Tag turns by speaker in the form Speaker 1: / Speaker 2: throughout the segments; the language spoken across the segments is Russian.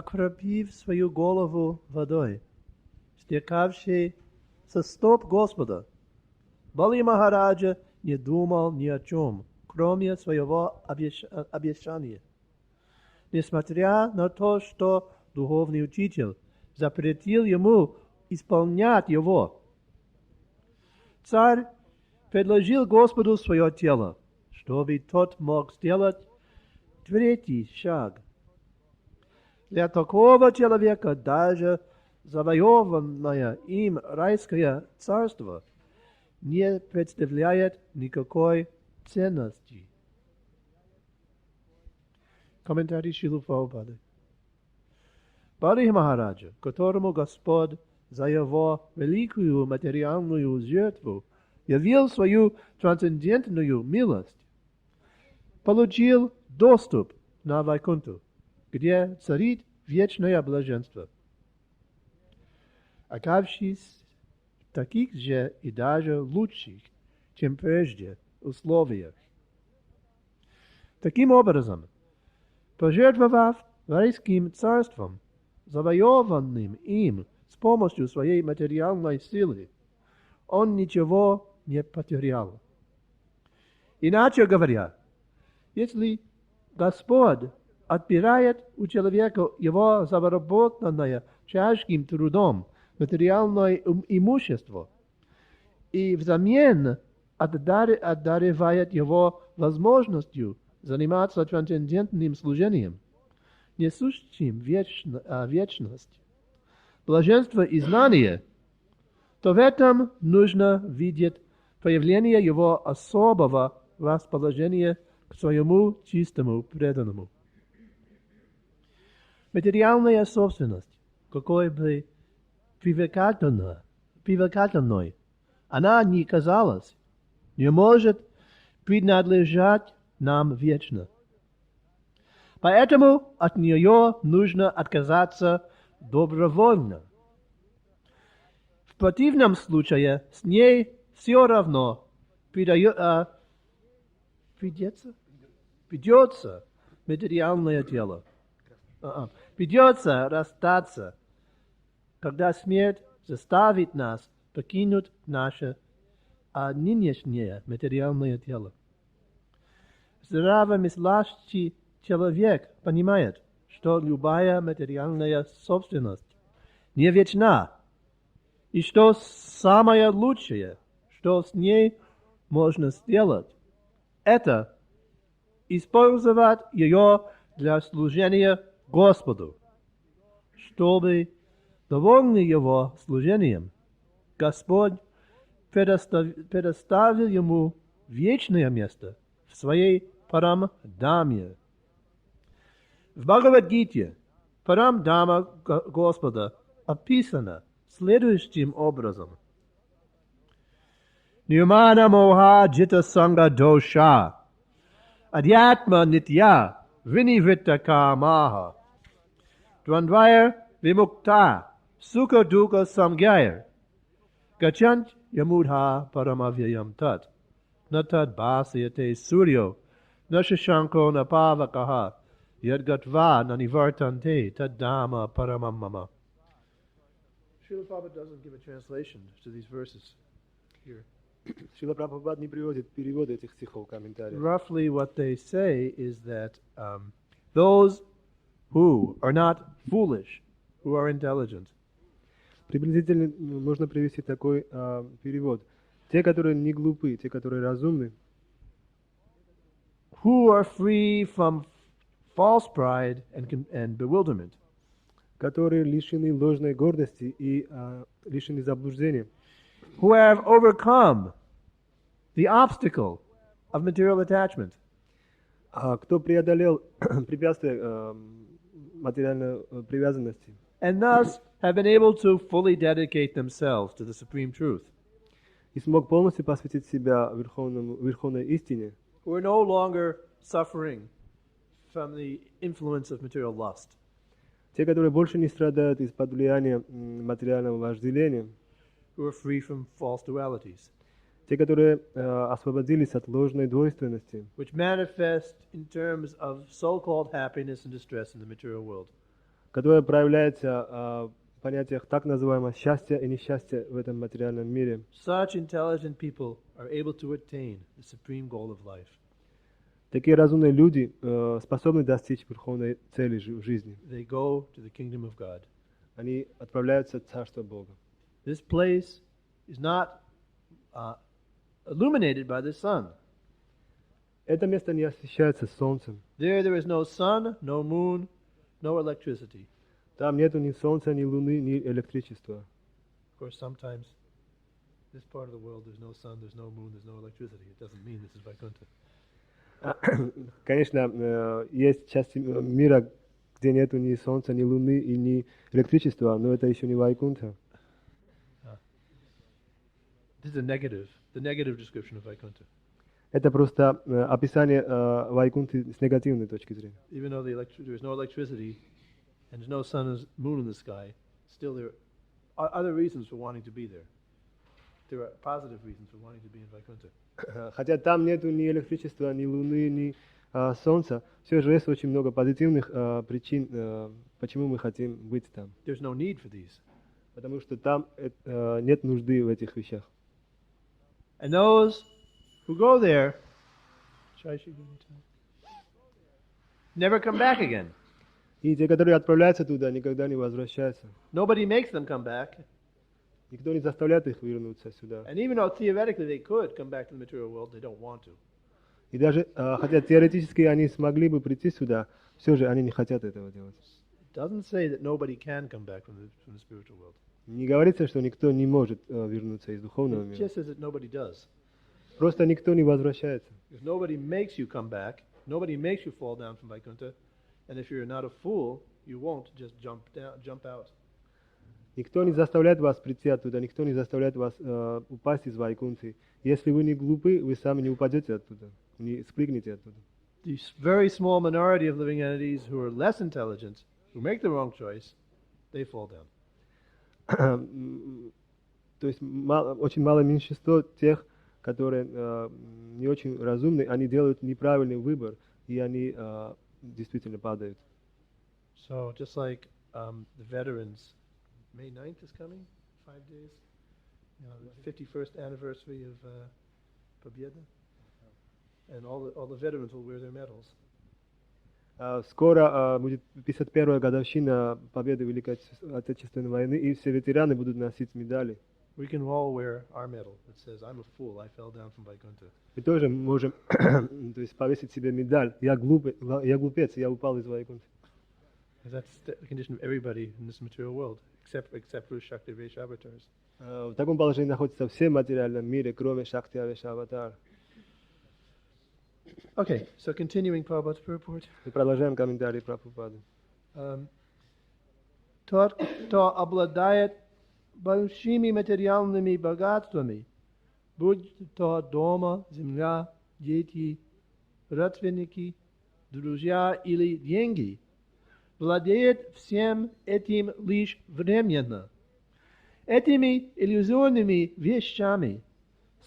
Speaker 1: окропив свою голову водой, стекавшей со стоп Господа, Бали Махараджа не думал ни о чем, кроме своего обещания. Несмотря на то, что духовный учитель запретил ему исполнять его, царь предложил Господу свое тело, чтобы тот мог сделать третий шаг. Для такого человека даже завоеванное им райское царство не представляет никакой ценности. Комментарий Шрилы Прабхупады. Бали Махараджа, которому Господь за его великую материальную жертву явил свою трансцендентную милость, получил доступ на Вайкунту, где царит вечное блаженство. Оказавшись в таких же и даже лучших, чем прежде, условиях. Таким образом, пожертвовав райским царством, завоеванным им с помощью своей материальной силы, он ничего не потерял. Иначе говоря, если Господь отбирает у человека его заработанное тяжким трудом материальное имущество и взамен одаривает его возможностью заниматься трансцендентным служением, несущим вечность, блаженство и знание, то в этом нужно видеть проявление его особого расположения к своему чистому преданному. Материальная собственность, какой бы привлекательной она ни казалась, не может принадлежать нам вечно. Поэтому от нее нужно отказаться добровольно. В противном случае с ней все равно придется материальное тело. Придется расстаться, когда смерть заставит нас покинуть наше нынешнее материальное тело. Здравомыслящий человек понимает, что любая материальная собственность не вечна, и что самое лучшее, что с ней можно сделать, это использовать ее для служения Господу, чтобы, довольный его служением, Господь предоставил ему вечное место в своей Парам-даме. В Бхагавад-гите Парам-дама Господа описана следующим образом. Нирмана моха джита санга доша адьятма нитья виниврита камаха двандвайр вимукта сука дука самгайр гачант ямudha парамавьям тат натад басяте сурьо нашишанко напавакаха yadgatva nanivartante tadama paramamama. Srila Prabhupada doesn't give a translation to these verses here.
Speaker 2: Шрила Прабхупад не приводит переводы этих стихов в комментариях.
Speaker 1: Roughly what they say is that those who are not foolish, who are intelligent,
Speaker 2: приблизительно можно привести такой перевод. Те, которые не глупы, те, которые разумны,
Speaker 1: who are free from false pride and bewilderment,
Speaker 2: которые лишены ложной гордости и лишены заблуждения,
Speaker 1: who have overcome the obstacle of material attachment,
Speaker 2: кто преодолел препятствия материальной привязанности,
Speaker 1: and thus have been able to fully dedicate themselves to the supreme truth,
Speaker 2: и смог полностью посвятить себя верховной истине,
Speaker 1: who are no longer suffering from the influence of material lust,
Speaker 2: те, которые больше не страдают из-под влияния материального вожделения,
Speaker 1: who are free from false dualities,
Speaker 2: те, которые освободились от ложной двойственности,
Speaker 1: which manifest in terms of so-called happiness and distress in the material world,
Speaker 2: которое проявляется в понятиях так называемого счастья и несчастья в этом материальном мире.
Speaker 1: Such intelligent people are able to attain the supreme goal of life.
Speaker 2: Такие разумные люди способны достичь верховной цели в жизни.
Speaker 1: They go to the kingdom of God.
Speaker 2: Они отправляются в Царство Бога.
Speaker 1: This place is not illuminated by the sun.
Speaker 2: Это место не освещается солнцем.
Speaker 1: There is no sun, no moon, no electricity.
Speaker 2: Там нету ни солнца, ни луны, ни электричества.
Speaker 1: Of course, sometimes this part of the world there's no sun, there's no moon, there's no electricity. It doesn't mean this is Vaikuntha.
Speaker 2: Конечно, есть части мира, где нету ни солнца, ни луны и ни электричества, но это еще не Вайкунтха.
Speaker 1: This is the negative description of Vaikuntha.
Speaker 2: Это просто описание Вайкунтхи с негативной точки зрения.
Speaker 1: Even though there is no electricity and there's no sun and moon in the sky, still there are other reasons for wanting to be there. There are positive reasons for wanting to be in Vaikuntha.
Speaker 2: Хотя там нету ни электричества, ни луны, ни солнца, все же есть очень много позитивных причин, почему мы хотим быть там.
Speaker 1: There's no need for these.
Speaker 2: Потому что там нет нужды в этих вещах.
Speaker 1: And those who go there never come back again.
Speaker 2: И те, которые отправляются туда, никогда не возвращаются.
Speaker 1: Nobody makes them come back.
Speaker 2: Никто не заставляет их вернуться сюда.
Speaker 1: And even though theoretically they could come back to the material world, they don't want to.
Speaker 2: И даже, хотя теоретически они смогли бы прийти сюда, все же они не хотят этого делать.
Speaker 1: It doesn't say that nobody can come back from the spiritual world.
Speaker 2: Не говорится, что никто не может вернуться из духовного
Speaker 1: It
Speaker 2: мира.
Speaker 1: just says that nobody does.
Speaker 2: Просто никто не возвращается.
Speaker 1: If nobody makes you come back, nobody makes you fall down from Vaikuntha, and if you're not a fool, you won't just jump out.
Speaker 2: Никто не заставляет вас прийти оттуда, никто не заставляет вас упасть из Вайкунтхи. Если вы не глупы, вы сами не упадете оттуда, не спрыгнете оттуда.
Speaker 1: The very small minority of living entities who are less intelligent, who make the wrong choice, they fall down.
Speaker 2: То есть очень малое меньшинство тех, которые не очень разумны, они делают неправильный выбор, и они действительно падают.
Speaker 1: So just like the veterans, May 9th is coming, 5 days, the 51st anniversary of Победа, and all the veterans will wear their medals.
Speaker 2: Скоро будет 51-я годовщина победы Великой Отечественной войны, и все ветераны будут носить медали.
Speaker 1: We can all wear our medal that says, "I'm a fool, I fell down from Vaikuntha."
Speaker 2: Мы тоже можем то есть, повесить себе медаль. Я глупец, я упал из Вайкунтхи.
Speaker 1: That's the condition of everybody in this material world, except for Shakti Vaishya avatars.
Speaker 2: В таком положении находятся все в материальном мире, кроме Шакти Вайшья аватар.
Speaker 1: Okay, so continuing Prabhupada's purport.
Speaker 2: Мы продолжаем комментарий Прабхупады.
Speaker 1: Тот, кто обладает большими материальными богатствами, будь то дома, земля, дети, родственники, друзья или деньги, владеет всем этим лишь временно. Этими иллюзорными вещами,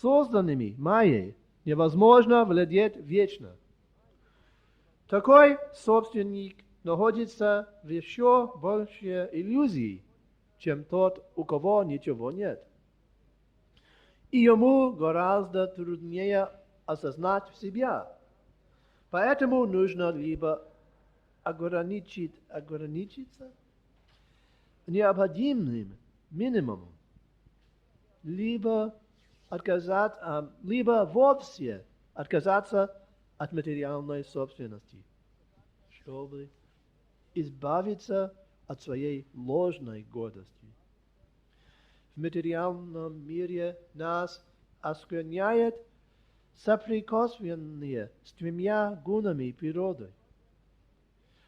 Speaker 1: созданными майей, невозможно владеть вечно. Такой собственник находится в еще большей иллюзии, чем тот, у кого ничего нет. И ему гораздо труднее осознать себя. Поэтому нужно либо ограничиться необходимым минимумом, либо вовсе отказаться от материальной собственности, чтобы избавиться от своей ложной гордости. В материальном мире нас оскверняет соприкосновение с тремя гунами природы.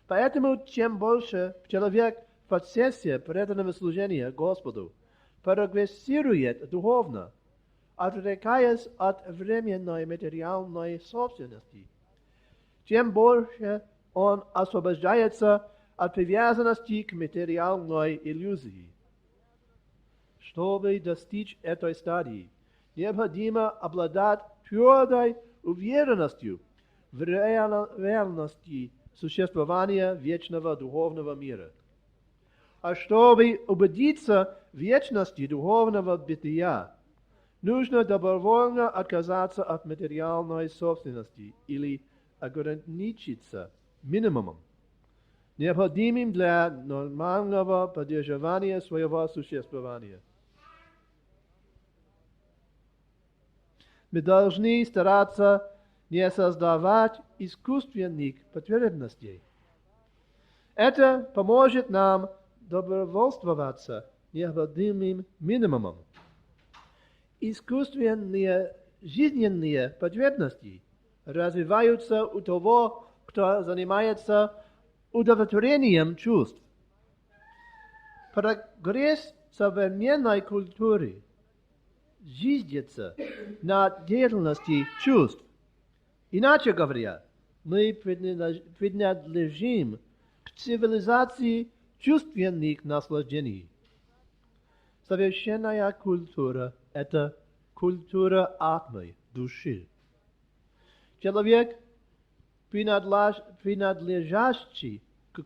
Speaker 1: Поэтому чем больше человек в процессе преданного служения Господу прогрессирует духовно, отрекаясь от временной материальной собственности, тем больше он освобождается от привязанности к материальной иллюзии. Чтобы достичь этой стадии, необходимо обладать твердой уверенностью в реальности существования вечного духовного мира. А чтобы убедиться в вечности духовного бытия, нужно добровольно отказаться от материальной собственности или ограничиться минимумом, необходимым для нормального поддержания своего существования. Мы должны стараться не создавать искусственных потребностей. Это поможет нам довольствоваться необходимым минимумом. Искусственные жизненные потребности развиваются у того, кто занимается удовлетворением чувств. Прогресс современной культуры зиждется на деятельности чувств. Иначе говоря, мы принадлежим к цивилизации чувственных наслаждений. Совершенная культура – это культура атмы, души. Человек, принадлежащий к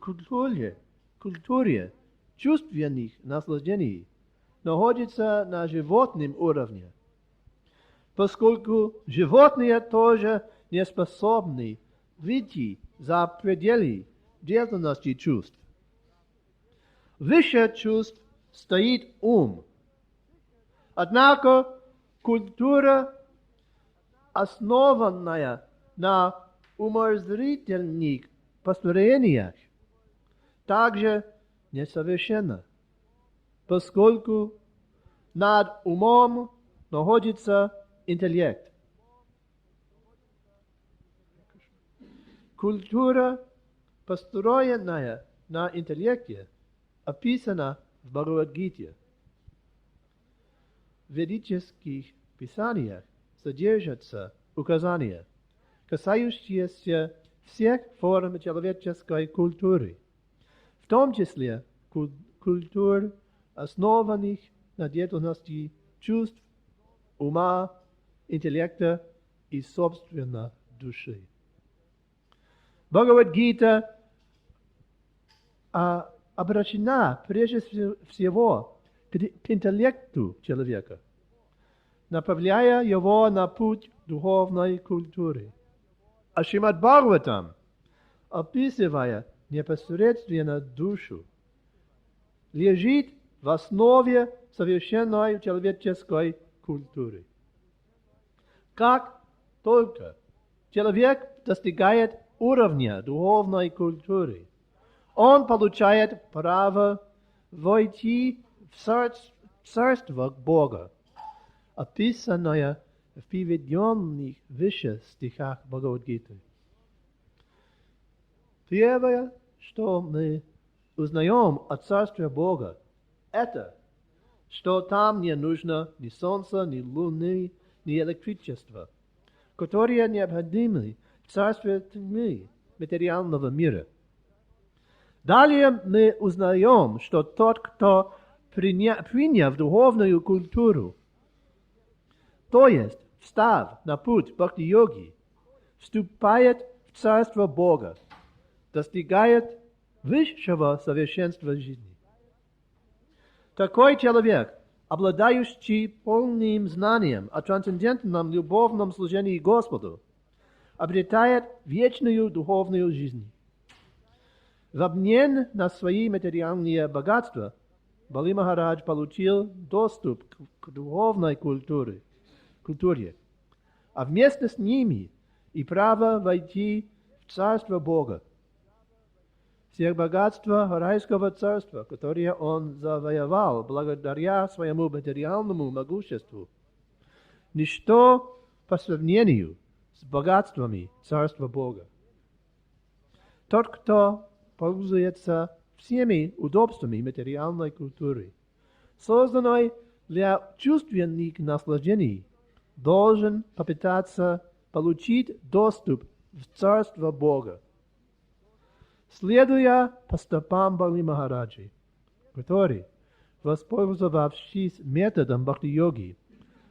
Speaker 1: культуре чувственных наслаждений, находится на животном уровне, поскольку животные тоже не способны выйти за пределы деятельности чувств. Выше чувств стоит ум. Однако культура, основанная на умозрительных построениях, также несовершенна, поскольку над умом находится интеллект. Культура, построенная на интеллекте, описана в Бхагавад-гите. В ведических писаниях содержатся указания, касающиеся всех форм человеческой культуры, в том числе культур, основанных на деятельности чувств, ума, интеллекта и, собственно, души. Бхагавад-гита обращена прежде всего к интеллекту человека, направляя его на путь духовной культуры. А Шримад-Бхагаватам, описывая непосредственно душу, лежит в основе совершенной человеческой культуры. Как только человек достигает уровня духовной культуры, он получает право войти в царство Бога, описанное в приведенных выше стихах Бхагавад-гиты. Первое, что мы узнаем о царстве Бога, это, что там не нужно ни солнца, ни луны, ни электричества, которые необходимы в царстве тьмы материального мира. Далее мы узнаем, что тот, кто приняв духовную культуру, то есть встав на путь бхакти-йоги, вступает в царство Бога, достигает высшего совершенства жизни. Такой человек, обладающий полным знанием о трансцендентном любовном служении Господу, обретает вечную духовную жизнь. В обмен на свои материальные богатства Бали Махарадж получил доступ к духовной культуре, а вместе с ними и право войти в царство Бога. Все богатства райского царства, которые он завоевал благодаря своему материальному могуществу, ничто по сравнению с богатствами царства Бога. Тот, кто пользуется всеми удобствами материальной культуры, созданной для чувственных наслаждений, должен попытаться получить доступ в царство Бога, следуя по стопам Бали Махараджи, который, воспользовавшись методом бхакти-йоги,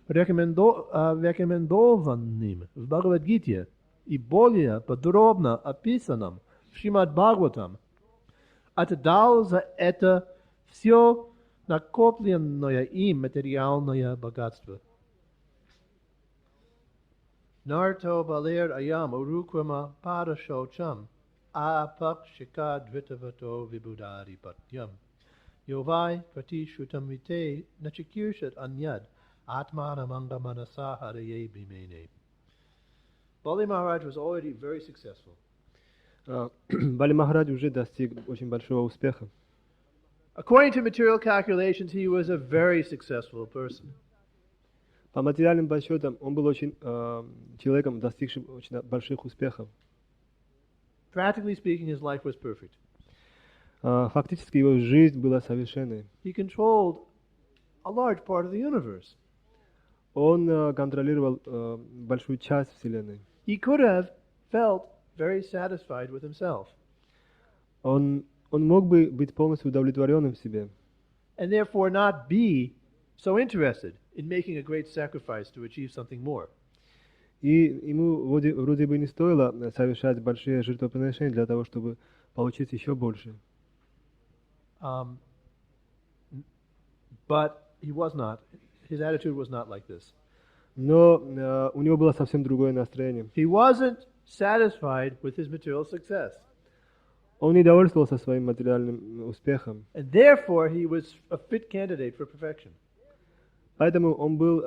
Speaker 1: рекомендованным в Бхагавад-гите и более подробно описанным в Шримад-Бхагаватам, отдал за это все накопленное им материальное богатство. Нарто балер аям урукрама парашочам, апакшика двитавато вибудари патьям. Yovai pratishutamrite nachikirshat anyad atmana manga manasa haraye bimene. Bali Maharaj was already very successful.
Speaker 2: Бали Махарадж уже достиг очень большого успеха.
Speaker 1: According to material calculations, he was a very successful person.
Speaker 2: По материальным подсчетам, он был очень человеком, достигшим очень больших успехов.
Speaker 1: Practically speaking, his life was perfect.
Speaker 2: Фактически его жизнь была совершенной.
Speaker 1: He controlled a large part of the universe.
Speaker 2: Он контролировал большую часть Вселенной.
Speaker 1: He could have felt very satisfied with himself.
Speaker 2: Он мог бы быть полностью удовлетворенным в себе.
Speaker 1: And therefore not be so interested in making a great sacrifice to achieve something more.
Speaker 2: И ему вроде бы не стоило совершать большие жертвоприношения для того, чтобы получить еще больше.
Speaker 1: But he was not. His attitude was not like this.
Speaker 2: Но у него было совсем другое настроение.
Speaker 1: He wasn't satisfied with his material success.
Speaker 2: Он не довольствовался своим материальным успехом.
Speaker 1: And therefore he was a fit candidate for perfection.
Speaker 2: Поэтому он был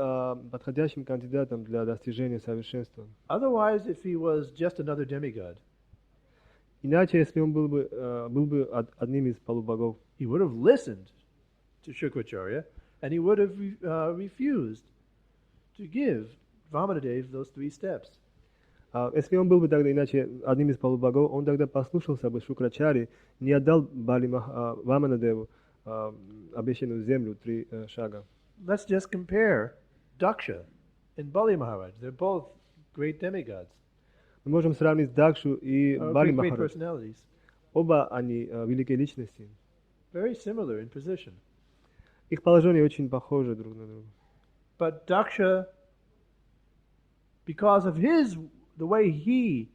Speaker 2: подходящим кандидатом для достижения совершенства.
Speaker 1: Otherwise, if he was just another demigod,
Speaker 2: Иначе, если он был бы одним из полубогов,
Speaker 1: he would have listened to Shukracharya and he would have refused to give Vamanadeva those 3 steps.
Speaker 2: Если он был бы тогда иначе одним из полубогов, он тогда послушался бы Шукрачари, не отдал Бали Ваманадеву обещанную землю 3 шага.
Speaker 1: Let's just compare Daksha and Bali Maharaj. They're both great demigods.
Speaker 2: Мы можем сравнить Дакшу и Бали
Speaker 1: Great
Speaker 2: Махарадж.
Speaker 1: personalities.
Speaker 2: Оба они великие личности.
Speaker 1: Very similar in position.
Speaker 2: Их положения очень похожи друг на друга.
Speaker 1: But Daksha, because of the way he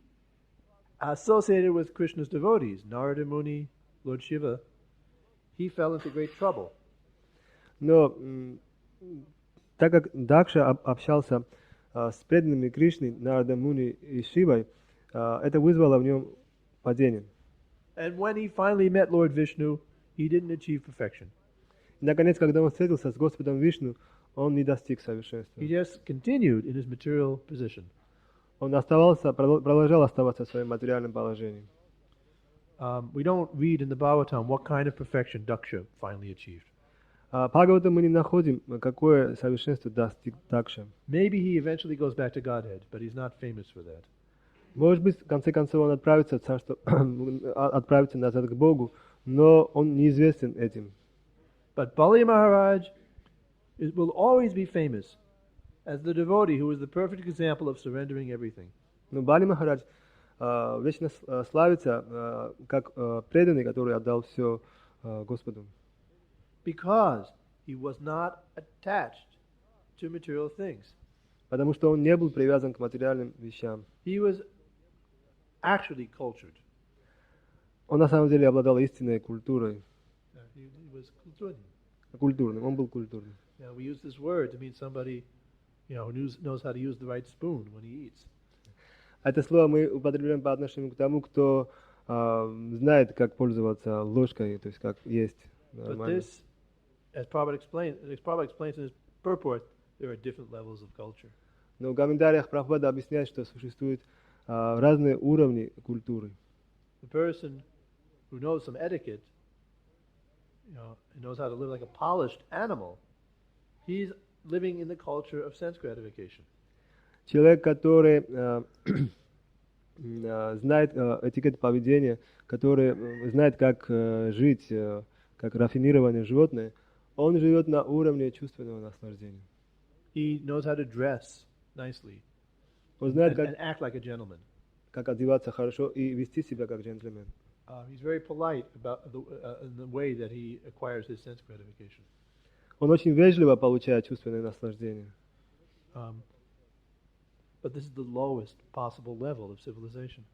Speaker 1: associated with Krishna's devotees, Narada Muni, Lord Shiva, he fell into great trouble.
Speaker 2: Но так как Дакша общался с преданными Кришны, Нарада Муни и Шивой, это вызвало в нем падение.
Speaker 1: And when he finally met Lord Vishnu, he didn't achieve perfection.
Speaker 2: И, наконец, когда он встретился с Господом Вишну, он не достиг совершенства.
Speaker 1: He just continued in his material position.
Speaker 2: Он продолжал оставаться в своем материальном положении.
Speaker 1: We don't read in the Bhagavatam what kind of perfection Daksha finally achieved.
Speaker 2: Бхагаватам мы не находим, какое совершенство достиг Дакша.
Speaker 1: Maybe he eventually goes back to Godhead, but he's not famous for that.
Speaker 2: Может быть, в конце концов он отправится в царство, отправится назад к Богу, но он неизвестен этим.
Speaker 1: But Bali Maharaj will always be famous as the devotee who is the perfect example of surrendering everything.
Speaker 2: Но Бали Махарадж вечно славится как преданный, который отдал все Господу.
Speaker 1: Because he was not attached to material things.
Speaker 2: Потому что он не был привязан к материальным вещам.
Speaker 1: He was actually cultured.
Speaker 2: Он на самом деле обладал истинной культурой.
Speaker 1: He was kulturnim.
Speaker 2: Культурным, он был культурным.
Speaker 1: We use this word to mean somebody, who knows how to use the right spoon when he eats.
Speaker 2: Это слово мы употребляем по отношению к тому, кто знает, как пользоваться ложкой, то есть как есть нормально.
Speaker 1: But this, as Prabhupada explains in his purport, there are different levels of culture.
Speaker 2: Но в комментариях Прабхупада объясняет, что существуют разные уровни культуры.
Speaker 1: The person who knows some etiquette, knows how to live like a polished animal, he's living in the culture of sense gratification.
Speaker 2: Человек, который знает этикет поведения, который знает, как жить, как рафинированное животное, он живет на уровне чувственного наслаждения.
Speaker 1: He knows how to dress nicely
Speaker 2: Он знает,
Speaker 1: and act like a gentleman.
Speaker 2: как одеваться хорошо и вести себя как джентльмен.
Speaker 1: He's very polite about in the way that he acquires his sense gratification.
Speaker 2: Он очень вежливо получает чувственное наслаждение.
Speaker 1: But this is the lowest possible level of civilization.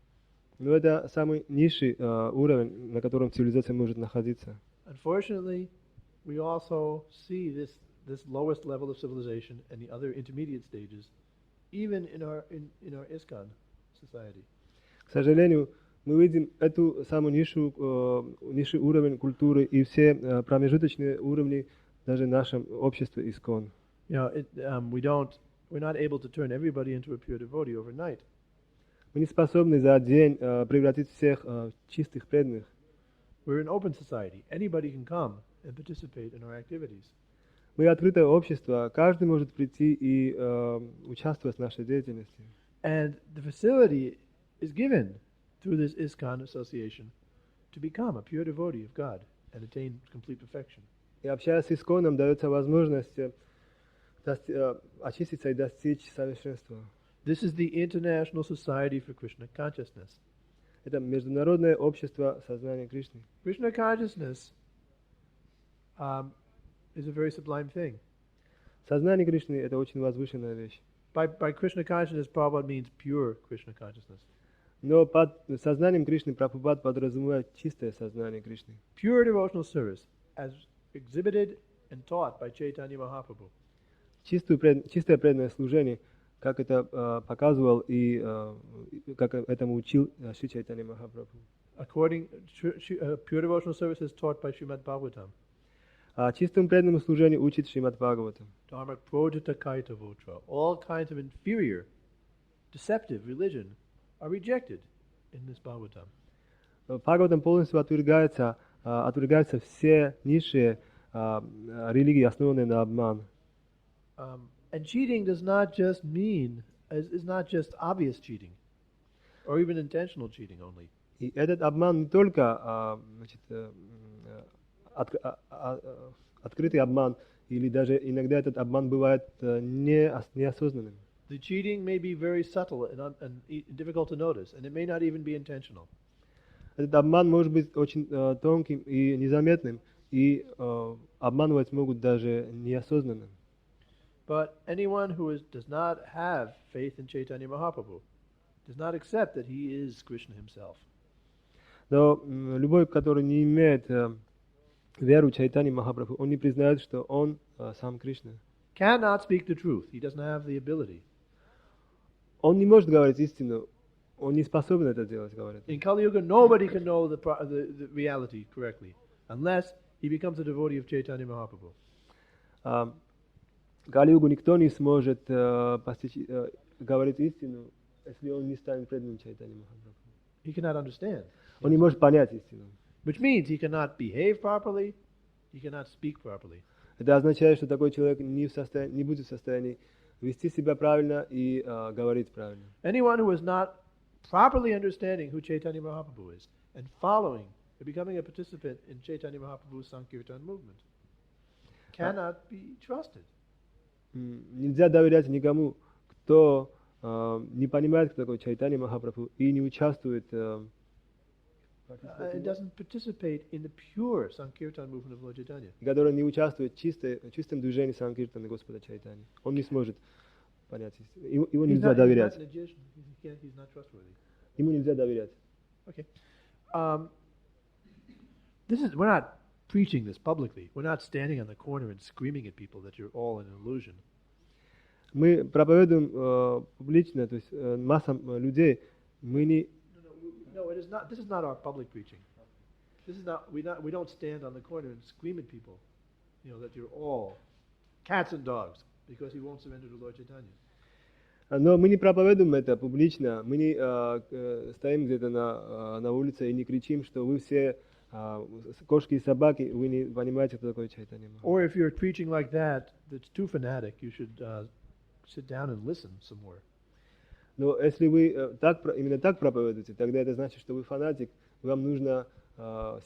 Speaker 2: Но это самый низший уровень, на котором цивилизация может находиться.
Speaker 1: Unfortunately, we also see this lowest level of civilization and the other intermediate stages, even in our ISKCON society.
Speaker 2: К сожалению, мы видим эту самую низший уровень культуры и все промежуточные уровни даже в нашем обществе ИСККОН.
Speaker 1: We're not able to turn everybody into a pure devotee overnight.
Speaker 2: Мы не способны за день превратить всех в чистых преданных.
Speaker 1: We're an open society. Anybody can come and participate in our activities.
Speaker 2: Мы открытое общество, каждый может прийти и участвовать в нашей деятельности.
Speaker 1: And the facility is given through this ISKCON association to become a pure devotee of God and attain complete perfection.
Speaker 2: И общаясь с ИСККОНом, дается возможность очиститься и достичь совершенства.
Speaker 1: This is the International Society for Krishna Consciousness.
Speaker 2: Это международное общество сознания Кришны.
Speaker 1: Krishna consciousness is a very sublime thing.
Speaker 2: Сознание Кришны — это очень возвышенная вещь.
Speaker 1: By Krishna consciousness, Prabhupada means pure Krishna consciousness.
Speaker 2: Но под сознанием Кришны Прабхупад подразумевает чистое сознание Кришны.
Speaker 1: Pure devotional service, as exhibited and taught by Chaitanya Mahaprabhu.
Speaker 2: Чистое преданное служение, как это показывал и как этому учил Шри Чайтанья Махапрабху.
Speaker 1: Pure devotional service is taught by Shrimad-Bhagavatam.
Speaker 2: Чистому преданному служению учит Шримад-Бхагаватам.
Speaker 1: All kinds of inferior, deceptive religion are rejected in this Bhagavatam.
Speaker 2: В Бхагаватам полностью отвергаются все низшие религии, основанные на обман.
Speaker 1: And cheating does not just mean, is not just obvious cheating, or even intentional cheating only.
Speaker 2: И этот обман не только открытый обман, или даже иногда этот обман бывает неосознанным.
Speaker 1: The cheating may be very subtle and difficult to notice, and it may not even be intentional.
Speaker 2: Этот обман может быть очень тонким и незаметным, и обманывать могут даже неосознанно.
Speaker 1: But anyone who does not have faith in Chaitanya Mahaprabhu does not accept that he is Krishna himself.
Speaker 2: Но любой, который не имеет веру в Чайтанья Махапрабху, он не признает, что он сам Кришна.
Speaker 1: Cannot speak the truth. He doesn't have the ability.
Speaker 2: Он не может говорить истину. Он не способен это делать, говорят.
Speaker 1: In Kali Yuga, nobody can know the reality correctly unless he becomes a devotee of Chaitanya Mahaprabhu.
Speaker 2: В Кали-югу никто не сможет говорить истину, если он не станет преданным Чайтанья Махапрабху.
Speaker 1: He cannot understand.
Speaker 2: Он не может понять истину.
Speaker 1: Which means he cannot behave properly, he cannot speak properly.
Speaker 2: Это означает, что такой человек не будет в состоянии вести себя правильно и говорить правильно.
Speaker 1: Anyone who is not properly understanding who Chaitanya Mahaprabhu is and following and becoming a participant in Chaitanya Mahaprabhu's Sankirtan movement cannot be trusted.
Speaker 2: Нельзя доверять никому, кто не понимает, кто такой Чайтанья Махапрабху и не участвует,
Speaker 1: doesn't participate in the pure Sankirtan movement of Lord Chaitanya.
Speaker 2: Который не участвует в чистом движении Санкиртаны Господа Чайтаньи. Он не сможет понять истину. Его нельзя доверять.
Speaker 1: He's not trustworthy.
Speaker 2: Ему нельзя доверять.
Speaker 1: Okay. We're not preaching this publicly. We're not standing on the corner and screaming at people that you're all an illusion.
Speaker 2: Мы проповедуем публично, то есть массам людей. Мы не.
Speaker 1: No, it is not. This is not our public preaching. This is not. We don't stand on the corner and scream at people, that you're all cats and dogs because he won't surrender to Lord Chaitanya.
Speaker 2: Но мы не проповедуем это публично. Мы не стоим где-то на улице и не кричим, что вы все кошки и собаки, вы не понимаете, кто такой Чайтанья Махапрабху.
Speaker 1: Or if you're preaching like that, that's too fanatic. You should sit down and listen some more.
Speaker 2: Но если вы именно так проповедуете, тогда это значит, что вы фанатик, вам нужно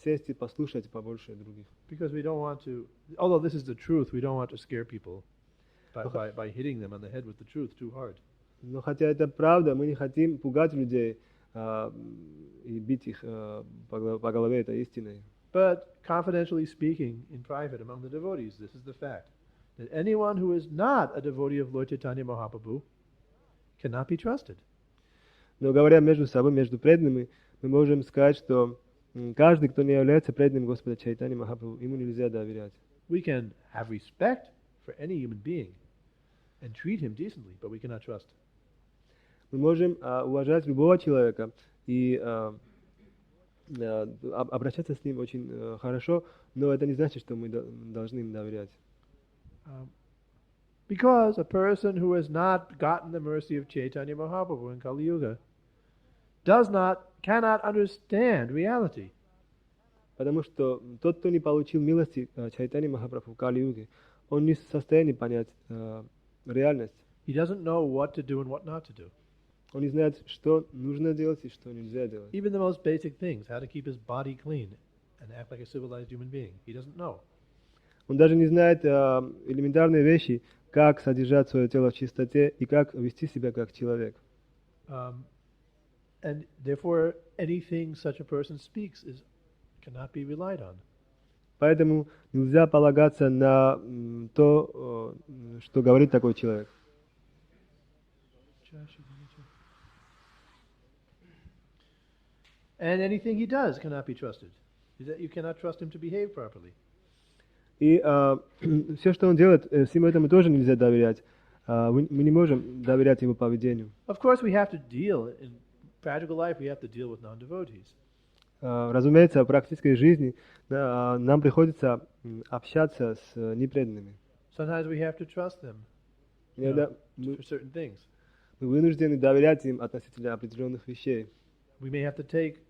Speaker 2: сесть и послушать побольше других.
Speaker 1: Because we don't want to, although this is the truth, we don't want to scare people by hitting them on the head with the truth too hard.
Speaker 2: Но хотя это правда, мы не хотим пугать людей и бить их по голове этой истиной.
Speaker 1: But confidentially speaking, in private among the devotees, this is the fact that anyone who is not a devotee of Lord Chaitanya Mahaprabhu cannot be trusted.
Speaker 2: Но говоря между собой, между преданными, мы можем сказать, что каждый, кто не является преданным Господа Чайтаньи Махапрабху, ему нельзя доверять.
Speaker 1: We can have respect for any human being and treat him decently, but we cannot trust.
Speaker 2: Мы можем уважать любого человека и обращаться с ним очень хорошо, но это не значит, что мы должны им доверять.
Speaker 1: Because a person who has not gotten the mercy of Chaitanya Mahaprabhu in Kali Yuga cannot understand reality.
Speaker 2: Потому что тот, кто не получил милости Чайтаньи Махапрабху в Кали-юге, он не в состоянии понять реальность.
Speaker 1: He doesn't know what to do and what not to do.
Speaker 2: Он не знает, что нужно делать и что нельзя делать.
Speaker 1: Even the most basic things, how to keep his body clean and act like a civilized human being, he doesn't know.
Speaker 2: Он даже не знает элементарные вещи, как содержать свое тело в чистоте и как вести себя как человек.
Speaker 1: And therefore, anything such a person speaks cannot be relied on.
Speaker 2: Поэтому нельзя полагаться на то, что говорит такой человек.
Speaker 1: And anything he does cannot be trusted. You cannot trust him to behave properly.
Speaker 2: И все, что он делает, всему этому тоже нельзя доверять. Мы не можем доверять его поведению.
Speaker 1: Of course, we have to deal in practical life. We have to deal with non-devotees.
Speaker 2: Разумеется, в практической жизни нам приходится общаться с непреданными.
Speaker 1: Sometimes we have to trust them for certain things.
Speaker 2: Мы вынуждены доверять им относительно определенных вещей.
Speaker 1: We may have to take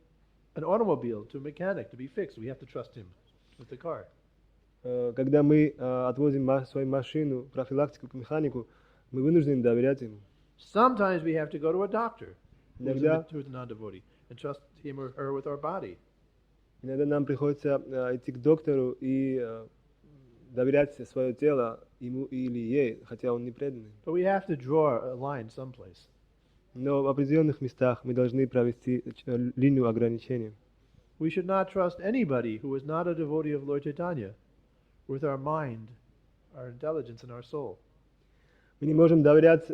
Speaker 1: an automobile to a mechanic to be fixed. We have to trust him with the car.
Speaker 2: Когда мы отвозим свою машину, профилактику к механику, мы вынуждены доверять ему.
Speaker 1: Sometimes we have to go to a doctor who's a non-devotee and trust him or her with our body.
Speaker 2: Иногда нам приходится идти к доктору и доверять свое тело ему или ей, хотя он не преданный.
Speaker 1: But we have to draw a line someplace.
Speaker 2: Но в определенных местах мы должны провести линию ограничения.
Speaker 1: We should not trust anybody who is not a devotee of Lord Chaitanya with our mind, our intelligence, and our soul.
Speaker 2: Мы не можем доверять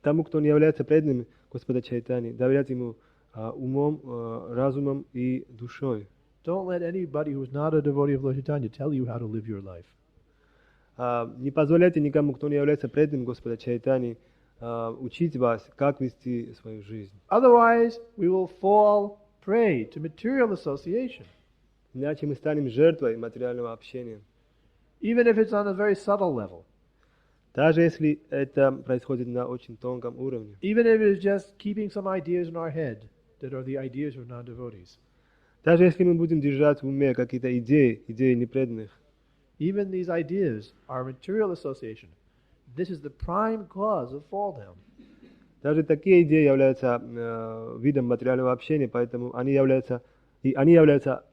Speaker 2: тому, кто не является преданным Господа Чайтани, доверять ему умом, разумом и душой.
Speaker 1: Don't let anybody who is not a devotee of Lord Chaitanya tell you how to live your life.
Speaker 2: Не позволяйте никому, кто не является преданным Господа Чайтани, учить вас, как вести свою жизнь.
Speaker 1: Otherwise, we will fall prey to material association.
Speaker 2: Иначе мы станем жертвой материального общения.
Speaker 1: Even if it's on a very subtle level.
Speaker 2: Даже если это происходит на очень тонком уровне.
Speaker 1: Even if it is just keeping some ideas in our head that are the ideas of non-devotees.
Speaker 2: Даже если мы будем держать в уме какие-то идеи непреданных.
Speaker 1: Even these ideas are material association. This is the prime cause of fall down.
Speaker 2: Даже такие идеи являются видом материального общения, поэтому они являются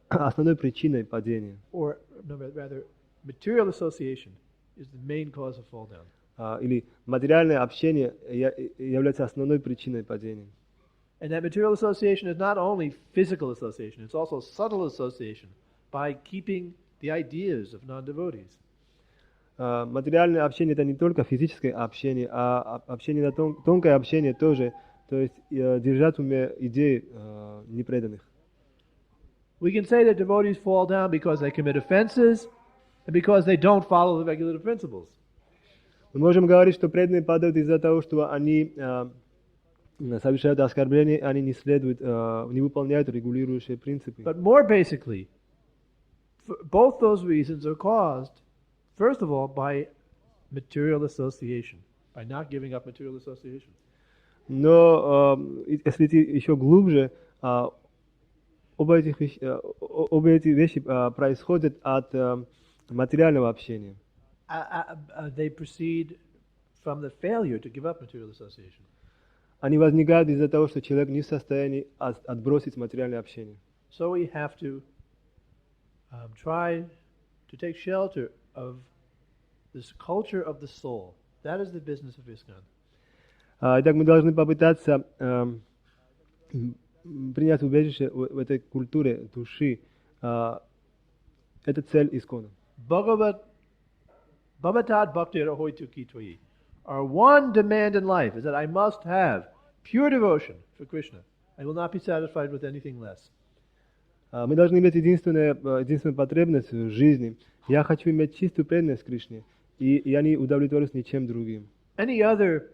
Speaker 2: основной причиной падения.
Speaker 1: Or no, rather, material association is the main cause of fall down.
Speaker 2: Или материальное общение является основной причиной падения.
Speaker 1: And that material association is not only physical association, it's also subtle association by keeping the ideas of non-devotees.
Speaker 2: Материальное общение — это не только физическое общение, а общение, тонкое общение тоже, то есть держать в уме идеи непреданных.
Speaker 1: We can say that devotees fall down because they commit offenses and because they don't follow the regulative principles.
Speaker 2: Мы можем говорить, что преданные падают из-за того, что они совершают оскорбления, они не следуют, не выполняют регулирующие принципы.
Speaker 1: But more basically, both those reasons are caused, first of all, by material association, by not giving up material association.
Speaker 2: Но если идти еще глубже, оба эти вещи происходят от материального общения.
Speaker 1: They proceed from the failure to give up material association.
Speaker 2: Они возникают из-за того, что человек не в состоянии отбросить материальное общение.
Speaker 1: So we have to try to take shelter of this culture of the soul. That is the business of ISKCON.
Speaker 2: Итак, мы должны попытаться принять убежище в этой культуре души. Это цель ISKCON.
Speaker 1: Bhavatat bhaktir ahoitu kitvayi. Our one demand in life is that I must have pure devotion for Krishna. I will not be satisfied with anything less.
Speaker 2: Мы должны иметь единственную потребность в жизни. Я хочу иметь чистую преданность Кришне, и я не удовлетворюсь ничем другим.
Speaker 1: Any other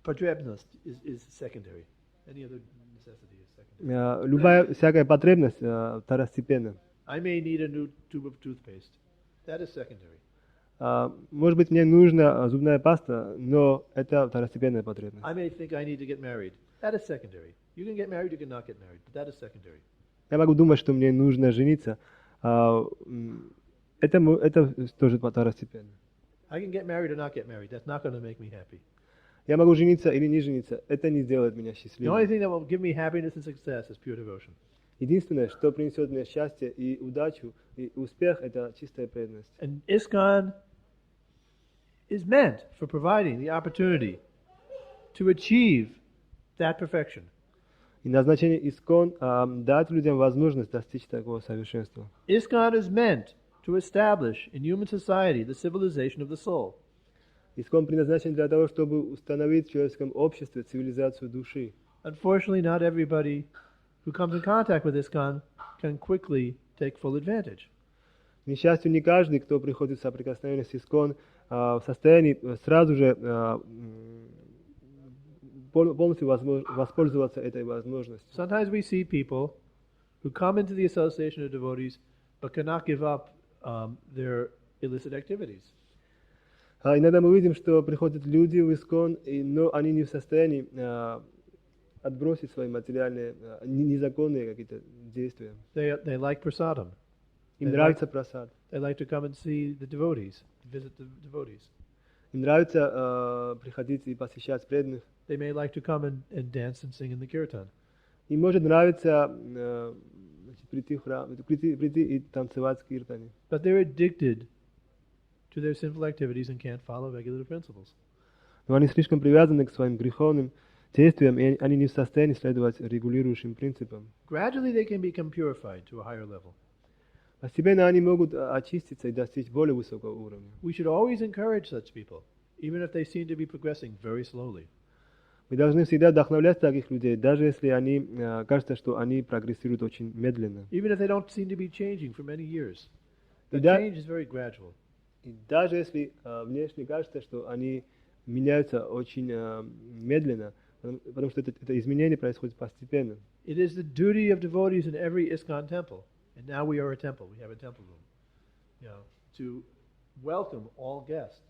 Speaker 1: потребность is secondary. Any other necessity is secondary.
Speaker 2: Любая всякая потребность второстепенна.
Speaker 1: I may need a new tube of toothpaste. That is secondary.
Speaker 2: Может быть, мне нужна зубная паста, но это второстепенная потребность.
Speaker 1: I may think I need to get married. That is secondary. You can get married, you can not get married, but that is secondary.
Speaker 2: Я могу думать, что мне нужно жениться. Это тоже второстепенно.
Speaker 1: I can get married or not get married. That's not going to make me happy.
Speaker 2: Я могу жениться или не жениться. Это не сделает меня
Speaker 1: The only
Speaker 2: счастливым.
Speaker 1: thing that will give me happiness and success is pure devotion.
Speaker 2: Единственное, что принесет мне счастье и удачу, и успех, это чистая преданность.
Speaker 1: And ISKCON is meant for providing the opportunity to achieve that perfection.
Speaker 2: И назначение ИСККОН дать людям возможность достичь такого совершенства.
Speaker 1: ISKCON is meant to establish in human society the civilization of the soul.
Speaker 2: ИСККОН предназначен для того, чтобы установить в человеческом обществе цивилизацию души.
Speaker 1: Unfortunately, not everybody who comes in contact with ISKCON can quickly take full advantage.
Speaker 2: К несчастью, не каждый, кто приходит в соприкосновение с ИСККОН, в состоянии сразу же полностью воспользоваться этой возможностью.
Speaker 1: Sometimes we see people who come into the association of devotees but cannot give up their illicit activities.
Speaker 2: Иногда мы видим, что приходят люди в ИСККОН, но они не в состоянии отбросить свои материальные, незаконные какие-то действия.
Speaker 1: They like prasadam.
Speaker 2: Им нравится прасад.
Speaker 1: They like to come and see the devotees, visit the devotees.
Speaker 2: Им нравится приходить и посещать преданных.
Speaker 1: They may like to come and dance and sing in the kirtan.
Speaker 2: Им может нравиться прийти в храм, прийти и танцевать в киртане.
Speaker 1: But they're addicted to their sinful activities and can't follow regulative principles.
Speaker 2: Но они слишком привязаны к своим греховным действиям, и они не в состоянии следовать регулирующим принципам.
Speaker 1: Gradually they can become purified to a higher level.
Speaker 2: Постепенно они могут очиститься и достичь более высокого уровня.
Speaker 1: We should always encourage such people, even if they seem to be progressing very slowly.
Speaker 2: Мы должны всегда вдохновлять таких людей, даже если они кажется, что они прогрессируют очень медленно.
Speaker 1: Even if they don't seem to be changing for many years. The
Speaker 2: Да-
Speaker 1: change is very gradual.
Speaker 2: И даже если внешне кажется, что они меняются очень медленно, потому что это изменение происходит постепенно.
Speaker 1: It is the duty of devotees in every ISKCON temple, and now we are a temple, we have a temple room, to welcome all guests.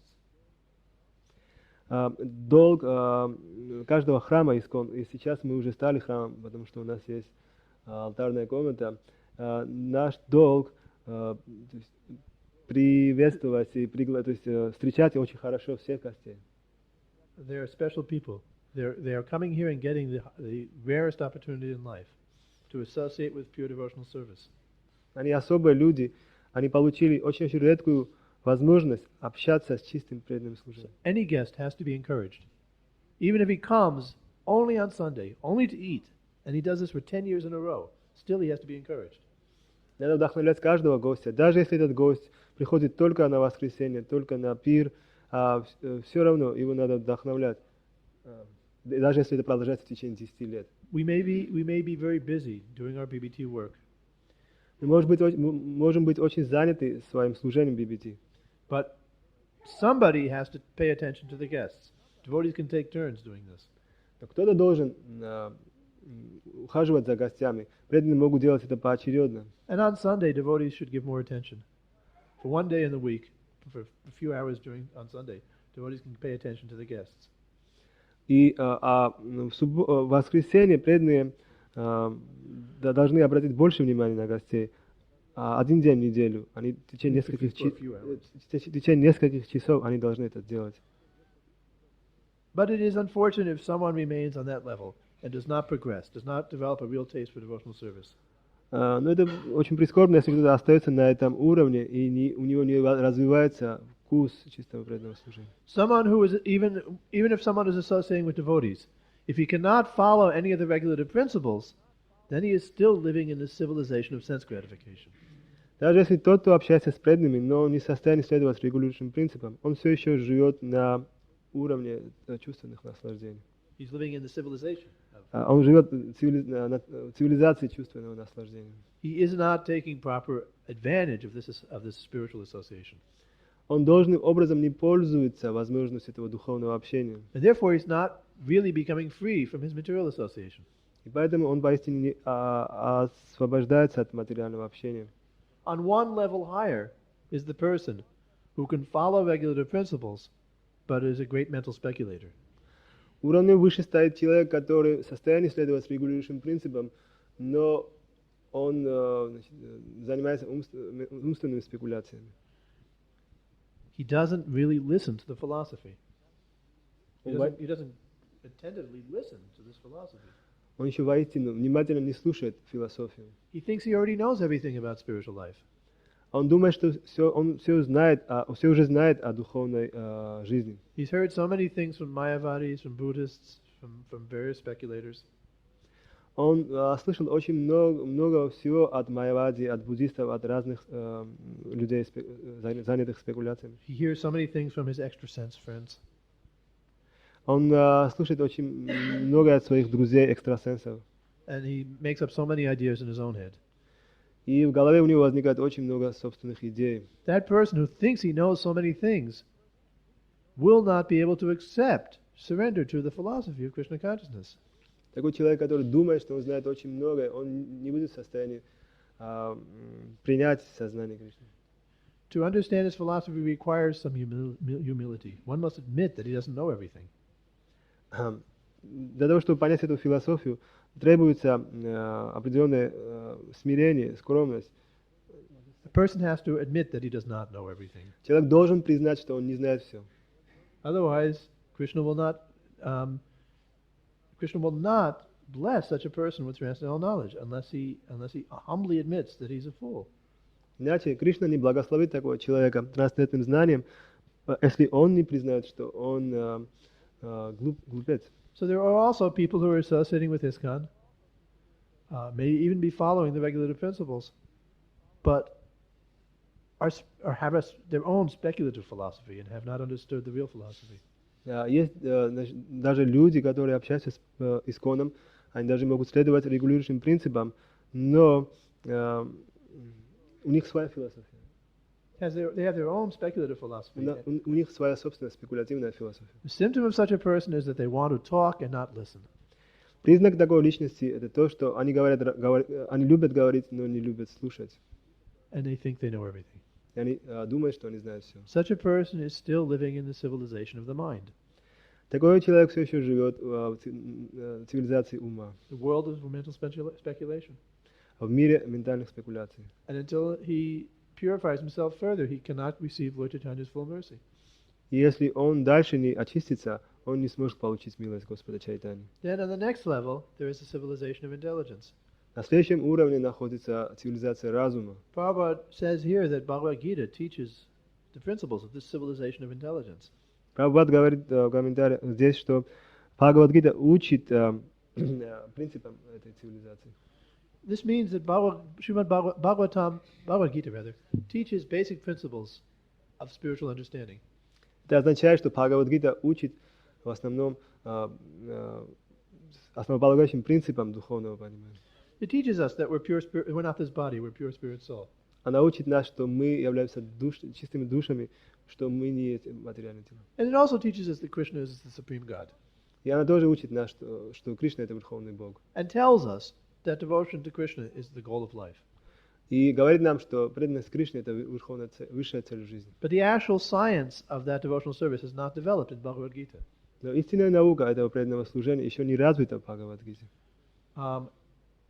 Speaker 2: Долг каждого храма ИСККОН, и сейчас мы уже стали храмом, потому что у нас есть алтарная комната. Наш долг приветствовать и то есть встречать очень хорошо всех гостей.
Speaker 1: They are special people. They are coming here and getting the rarest opportunity in life to associate with pure devotional service.
Speaker 2: Они особые люди, они получили очень-очень редкую возможность общаться с чистым преданным служением.
Speaker 1: Any guest has to be encouraged. Even if he comes only on Sunday, only to eat, and he does this for 10 years in a row, still he has to be encouraged.
Speaker 2: Надо вдохновлять каждого гостя, даже если этот гость приходит только на воскресенье, только на пир, все равно его надо вдохновлять, даже если это продолжается в течение 10 лет.
Speaker 1: We may be very busy doing our BBT work,
Speaker 2: Мы можем быть очень заняты своим служением BBT,
Speaker 1: but somebody has to pay attention to the guests. Devotees can take turns doing this.
Speaker 2: но кто-то должен ухаживать за гостями. Преданные могут делать это поочередно.
Speaker 1: And on Sunday, devotees should give more attention. For one day in the week, for a few hours on Sunday, devotees can pay attention to the guests.
Speaker 2: И в воскресенье преданные должны обратить больше внимания на гостей. Один день в неделю, они в течение нескольких часов они должны это делать.
Speaker 1: But it is unfortunate if someone remains on that level and does not progress, does not develop a real taste for devotional service.
Speaker 2: Но это очень прискорбно, если кто-то остается на этом уровне и у него не развивается вкус чистого преданного служения.
Speaker 1: Someone who is even if someone is associating with devotees, if he cannot follow any of the regulative principles, then he is still living in this civilization of sense gratification.
Speaker 2: Даже если тот, кто общается с преданными, но не в состоянии следовать регулирующим принципам, он все еще живет на уровне чувственных наслаждений.
Speaker 1: He's living in the civilization
Speaker 2: Он живет в цивилизации чувственного наслаждения.
Speaker 1: He is not taking proper advantage of this spiritual association.
Speaker 2: Он должным образом не пользуется возможностью этого духовного общения.
Speaker 1: And therefore he's not really becoming free from his material association.
Speaker 2: И поэтому он поистине не освобождается от материального общения.
Speaker 1: On one level higher is the person who can follow regulative principles, but is a great mental speculator.
Speaker 2: Уровнем выше стоит человек, который в состоянии следовать регулирующим принципам, но он занимается умственными спекуляциями.
Speaker 1: He doesn't really listen to the philosophy. He doesn't attentively listen to this philosophy.
Speaker 2: Он еще воистину внимательно не слушает философию.
Speaker 1: He thinks he already knows everything about spiritual life.
Speaker 2: Он думает, что он все уже знает о духовной жизни.
Speaker 1: He's heard so many things from Mayavadis, from Buddhists, from various speculators.
Speaker 2: Он слышал очень много всего от майявади, от буддистов, от разных людей, занятых спекуляциями.
Speaker 1: He hears so many things from his extrasense friends.
Speaker 2: Он слышит очень много от своих друзей экстрасенсов.
Speaker 1: And he makes up so many ideas in his own head.
Speaker 2: И в голове у него возникает очень много собственных идей.
Speaker 1: That person who thinks he knows so many things will not be able to accept, surrender to the philosophy of Krishna consciousness.
Speaker 2: Такой человек, который думает, что он знает очень многое, он не будет в состоянии принять сознание Кришны.
Speaker 1: To understand his philosophy requires some humility. One must admit that he doesn't know everything.
Speaker 2: Для того, чтобы понять эту философию, требуется определенное смирение, скромность.
Speaker 1: The person has to admit that he does not know everything.
Speaker 2: Человек должен признать, что он не знает все.
Speaker 1: Otherwise, Krishna will not bless such a person with transcendental knowledge unless he humbly admits that he's a fool.
Speaker 2: Иначе Кришна не благословит такого человека трансцендентным знанием, если он не признает, что он глупец.
Speaker 1: So there are also people who are associating with ISKCON, may even be following the regulative principles, but have their own speculative philosophy and have not understood the real philosophy.
Speaker 2: Есть даже люди, которые общаются с ISKCON, они даже могут следовать регулирующим принципам, но у них своя философия.
Speaker 1: They have their own speculative philosophy.
Speaker 2: У них своя собственная спекулятивная философия.
Speaker 1: The symptom of such a person is that they want to talk and not listen.
Speaker 2: Признак такой личности это то, что они любят говорить, но не любят слушать.
Speaker 1: And they think they know everything.
Speaker 2: И они думают, что они знают все.
Speaker 1: Such a person is still living in the civilization of the mind.
Speaker 2: Такой человек все еще живет в цивилизации ума.
Speaker 1: The world of mental speculation.
Speaker 2: В мире ментальных спекуляций.
Speaker 1: And until he purifies himself further, he cannot receive Lord Chaitanya's full mercy.
Speaker 2: И если он дальше не очистится, он не сможет получить милость Господа Чайтаньи.
Speaker 1: Then on the next level, there is a civilization of intelligence.
Speaker 2: На следующем уровне находится цивилизация разума.
Speaker 1: Prabhupada says here that Bhagavad Gita teaches the principles of this civilization of intelligence.
Speaker 2: Прабхупад говорит в комментариях здесь, что Бхагавад-гита учит принципам этой цивилизации.
Speaker 1: This means that Bhagavad Gita teaches basic principles of spiritual understanding.
Speaker 2: Это означает, что Бхагавад-гита учит в основном основополагающим принципам духовного понимания.
Speaker 1: It teaches us that we're pure spirit, we're not this body, we're pure spirit soul.
Speaker 2: Она учит нас, что мы являемся чистыми душами, что мы не есть материальное тело.
Speaker 1: And it also teaches us that Krishna is the supreme God.
Speaker 2: И она тоже учит нас, что Кришна это Верховный Бог.
Speaker 1: And tells us that devotion to Krishna is the goal of life.
Speaker 2: И говорит нам, что преданность Кришне это высшая цель жизни.
Speaker 1: But the actual science of that devotional service is not developed in Bhagavad Gita.
Speaker 2: Но истинная наука этого преданного служения еще не развита в Бхагавад-гите.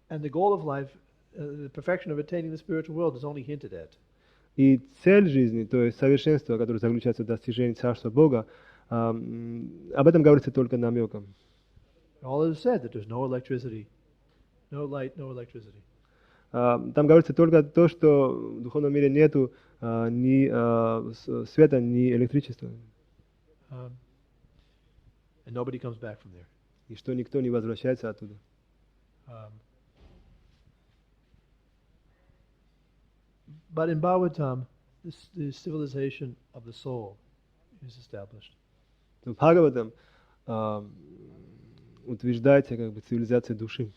Speaker 1: And the goal of life, the perfection of attaining the spiritual world, is only hinted at.
Speaker 2: И цель жизни, то есть совершенство, которое заключается в достижении Царства Бога, об этом говорится только намеком.
Speaker 1: All is said that there's no electricity, no light, no electricity.
Speaker 2: Там говорится только то, что в духовном мире нету ни света, ни электричества.
Speaker 1: And nobody comes back from there.
Speaker 2: И что никто не возвращается оттуда.
Speaker 1: But in Bhagavatam, the civilization of the soul is established.
Speaker 2: В Бхагаватам утверждается как бы цивилизация души.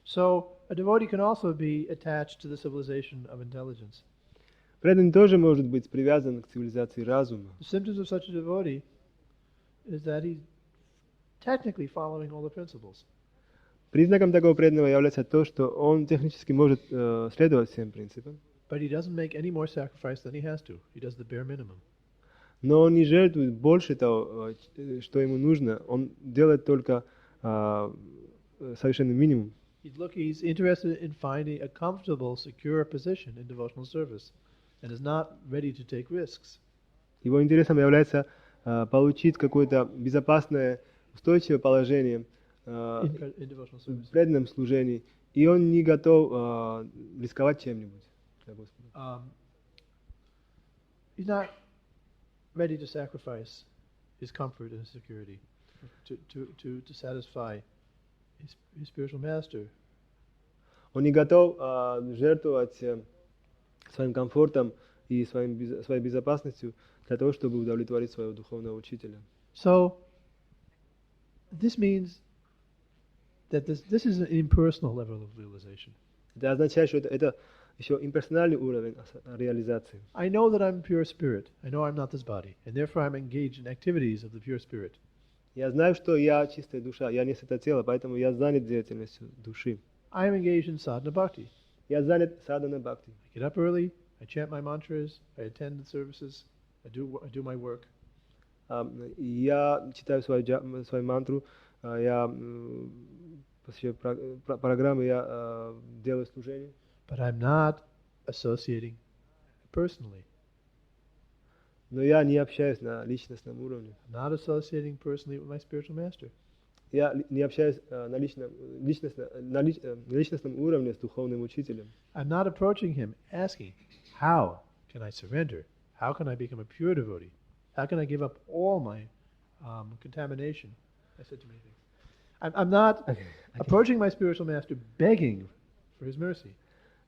Speaker 1: So a devotee can also be attached to the civilization of intelligence.
Speaker 2: Преданный тоже может быть привязан к цивилизации разума.
Speaker 1: The symptoms of such a devotee is that he's technically following all the principles.
Speaker 2: Признаком такого преданного является то, что он технически может следовать всем принципам,
Speaker 1: But he doesn't make any more sacrifice than he has to. He does the bare minimum.
Speaker 2: но он не жертвует больше того, что ему нужно. Он делает только совершенный минимум.
Speaker 1: He's interested in finding a comfortable, secure position in devotional service and is not ready to take risks.
Speaker 2: Его интересом является получить какое-то безопасное, устойчивое положение в преданном служении, и он не готов рисковать чем-нибудь для Господа.
Speaker 1: He's not ready to sacrifice his comfort and his security to satisfy his spiritual master.
Speaker 2: Он не готов жертвовать своим комфортом и своей безопасностью для того, чтобы удовлетворить своего духовного учителя.
Speaker 1: So this means that this is an impersonal level of realization.
Speaker 2: Это означает, что это еще имперсональный уровень реализации.
Speaker 1: I know that I'm pure spirit. I know I'm not this body, and therefore I'm engaged in activities of the pure spirit.
Speaker 2: Я знаю, что я чистая душа, я не это тело, поэтому я занят деятельностью души.
Speaker 1: I am engaged in sadhana bhakti.
Speaker 2: Я занят садхана бхакти.
Speaker 1: I get up early, I chant my mantras, I attend the services, I do my work.
Speaker 2: Я читаю свою мантру, я посещаю программы, я делаю служение.
Speaker 1: But I'm not associating personally.
Speaker 2: Но я не общаюсь на личностном уровне.
Speaker 1: I'm not associating personally with my spiritual master.
Speaker 2: Я не общаюсь на личностном уровне с духовным учителем.
Speaker 1: I'm not approaching him asking, how can I surrender? How can I become a pure devotee? How can I give up all my contamination? I said too many things. I'm not approaching my spiritual master begging for his mercy.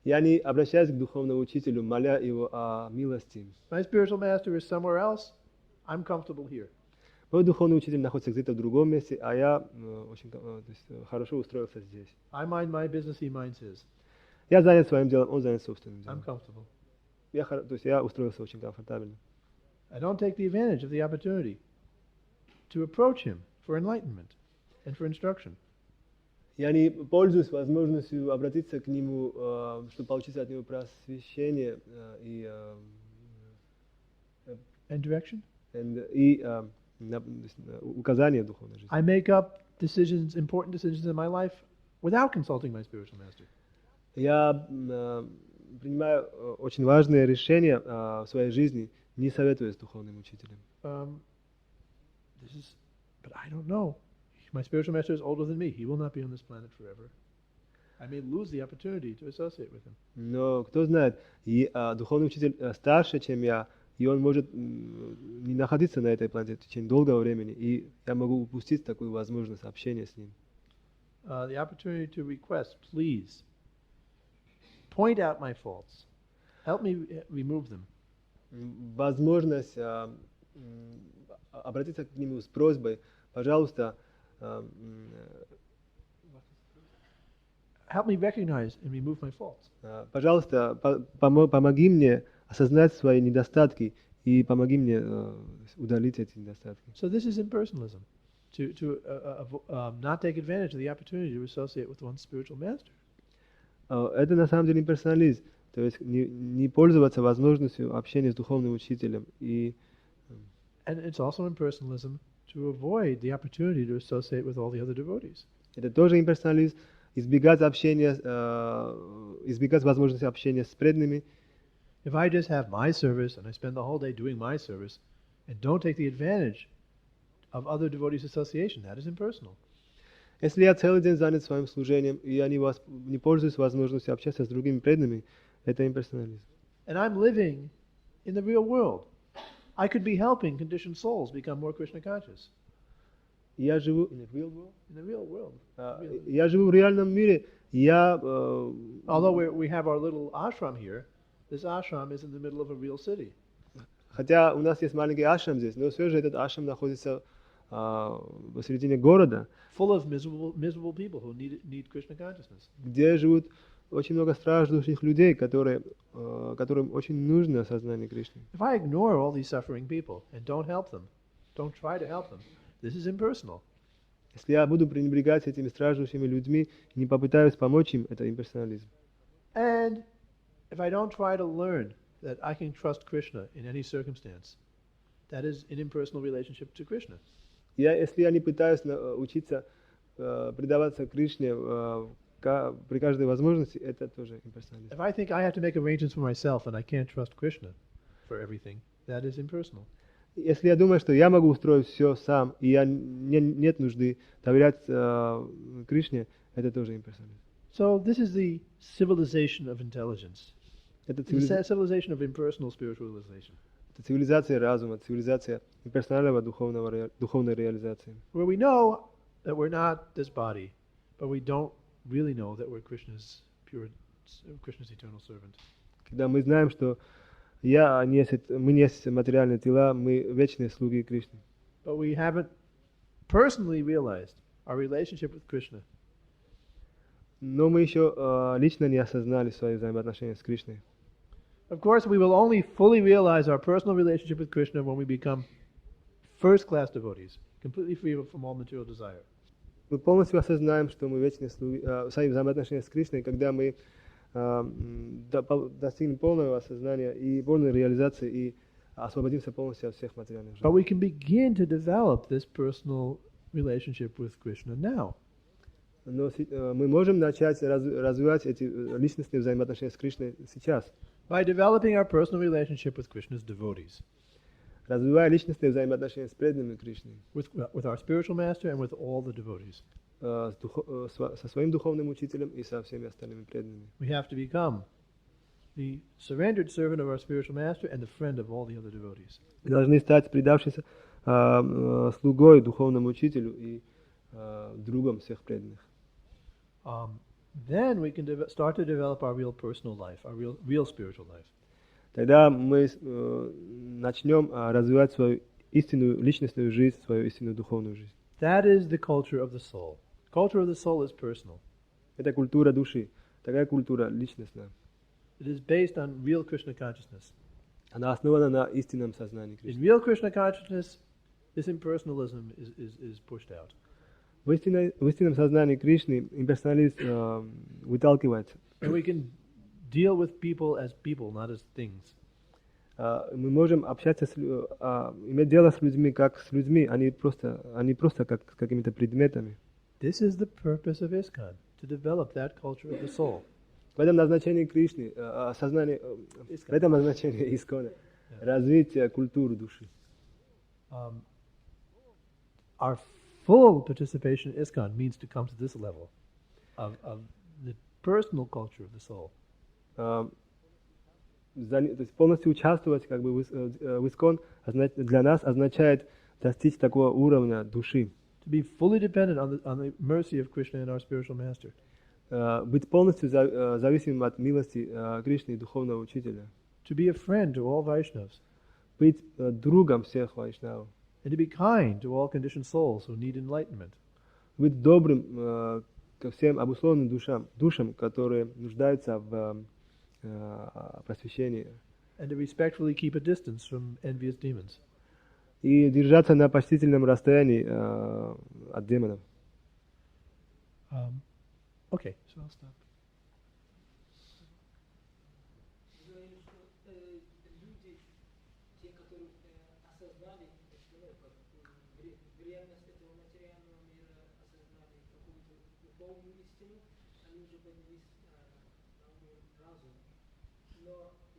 Speaker 2: Я не обращаюсь к духовному учителю, моля его о милости.
Speaker 1: My spiritual master is somewhere else. I'm comfortable here.
Speaker 2: Мой духовный учитель находится где-то в другом месте, а я очень хорошо устроился здесь.
Speaker 1: I mind my business, he minds his.
Speaker 2: Я занят своим делом, он занят собственным
Speaker 1: I'm
Speaker 2: делом.
Speaker 1: comfortable.
Speaker 2: Я устроился очень комфортабельно.
Speaker 1: I don't take the advantage of the opportunity to approach him for enlightenment and for instruction.
Speaker 2: Я не пользуюсь возможностью обратиться к нему, чтобы получить от него просвещение и
Speaker 1: And direction?
Speaker 2: указания духовной жизни.
Speaker 1: I make up decisions, important decisions in my life without consulting my spiritual master.
Speaker 2: Я принимаю очень важные решения в своей жизни, не советуясь с духовным учителем.
Speaker 1: But I don't know. My spiritual master is older than me. He will not be on this planet forever. I may lose the opportunity to associate with him.
Speaker 2: Но кто знает, духовный учитель старше, чем я, и он может не находиться на этой планете в течение долгого времени, и я могу упустить такую возможность общения с ним.
Speaker 1: The opportunity to request, please, point out my faults. Help me remove them.
Speaker 2: Возможность обратиться к нему с просьбой, пожалуйста,
Speaker 1: Help me recognize and remove my faults.
Speaker 2: Пожалуйста, помоги мне осознать свои недостатки и помоги мне удалить эти недостатки.
Speaker 1: So this is impersonalism, to not take advantage of the opportunity to associate with one's spiritual master.
Speaker 2: Это на самом деле имперсонализм, то есть не пользоваться возможностью общения с духовным учителем. И
Speaker 1: And it's also impersonalism to avoid the opportunity to associate with all the other devotees.
Speaker 2: Это тоже имперсонализм, избегать общения, избегать возможности общения с преданными.
Speaker 1: If I just have my service and I spend the whole day doing my service and don't take the advantage of other devotees' association, that is impersonal.
Speaker 2: Если я целый день занят своим служением, и я не пользуюсь возможностью общаться с другими преданными, это имперсонализм.
Speaker 1: And I'm living in the real world. I could be helping conditioned souls become more Krishna conscious.
Speaker 2: Я живу in the real world.
Speaker 1: In the real world.
Speaker 2: Я живу в реальном мире.
Speaker 1: Although we have our little ashram here, this ashram is in the middle of a real city.
Speaker 2: Хотя у нас есть маленький ашрам здесь, но все же этот ашрам находится посередине города,
Speaker 1: full of miserable people who need Krishna consciousness.
Speaker 2: где живут очень много страждущих людей, которым очень нужно осознание Кришны.
Speaker 1: If I ignore all these suffering people and don't help them, don't try to help them, this is impersonal.
Speaker 2: Если я буду пренебрегать этими страждущими людьми и не попытаюсь помочь им, это имперсонализм.
Speaker 1: And if I don't try to learn that I can trust Krishna in any circumstance, that is an impersonal relationship to Krishna.
Speaker 2: Если я не пытаюсь учиться предаваться Кришне при каждой возможности, это тоже имперсонализм.
Speaker 1: If I think I have to make arrangements for myself and I can't trust Krishna for everything, that is impersonal.
Speaker 2: Если я думаю, что я могу устроить все сам, и нет нужды доверять Кришне, это тоже имперсонализм.
Speaker 1: So this is the civilization of intelligence.
Speaker 2: Это
Speaker 1: The civilization of impersonal spiritualization.
Speaker 2: цивилизация разума, цивилизация имперсонального духовной реализации.
Speaker 1: Where we know that we're not this body, but we don't really know that we're Krishna's eternal servant.
Speaker 2: Когда мы знаем, что мы не есть материальные тела, мы вечные слуги Кришны.
Speaker 1: But we haven't personally realized our relationship with Krishna.
Speaker 2: Но мы еще лично не осознали свои взаимоотношения с Кришной.
Speaker 1: Of course, we will only fully realize our personal relationship with Krishna when we become first-class devotees, completely free from all material desire.
Speaker 2: Мы полностью осознаем, что мы вечные слуги, свои взаимоотношения с Кришной, когда мы достигнем полного осознания и полной реализации и освободимся полностью от всех материальных желаний.
Speaker 1: But we can begin to develop this personal relationship with Krishna now.
Speaker 2: Но мы можем начать развивать эти личностные взаимоотношения с Кришной сейчас.
Speaker 1: By developing our personal relationship with Krishna's devotees.
Speaker 2: Развивая личностные взаимоотношения с преданными Кришной.
Speaker 1: With our spiritual master and with all the devotees.
Speaker 2: Со своим духовным учителем и со всеми остальными преданными.
Speaker 1: We have to become the surrendered servant of our spiritual master and the friend of all the other devotees.
Speaker 2: Мы должны стать предавшимся слугой духовному учителю и другом всех преданных.
Speaker 1: Then we can start to develop our real personal life, our real spiritual life.
Speaker 2: Тогда мы начнем развивать свою истинную личностную жизнь, свою истинную духовную жизнь.
Speaker 1: That is the culture of the soul. Culture of the soul is personal.
Speaker 2: Это культура души, такая культура личностная.
Speaker 1: It is based on real Krishna consciousness.
Speaker 2: Она основана на истинном сознании
Speaker 1: In
Speaker 2: Кришны.
Speaker 1: real Krishna consciousness, this impersonalism is pushed out.
Speaker 2: В истинном сознании Кришны имперсонализм выталкивается.
Speaker 1: And we can deal with people as people, not as things.
Speaker 2: Мы можем общаться, иметь дело с людьми как с людьми, а не просто как с какими-то предметами.
Speaker 1: This is the purpose of ISKCON, to develop that culture of the soul.
Speaker 2: В этом назначении Кришны, в этом назначении Искона, развить культуру души.
Speaker 1: Our full participation in ISKCON means to come to this level of the personal culture of the soul.
Speaker 2: То есть полностью участвовать как бы в Искон для нас означает достичь такого уровня души.
Speaker 1: To be fully dependent on the mercy of Krishna and our spiritual master.
Speaker 2: Быть полностью зависимым от милости Кришны и духовного учителя.
Speaker 1: To be a friend to all Vaishnavas.
Speaker 2: Быть другом всех вайшнавов.
Speaker 1: And to be kind to all conditioned souls who need enlightenment.
Speaker 2: Быть добрым ко всем обусловленным душам, которые нуждаются в просвещении.
Speaker 1: And to respectfully keep a distance from envious demons.
Speaker 2: И держаться на почтительном расстоянии от демонов.
Speaker 1: Okay, so I'll stop.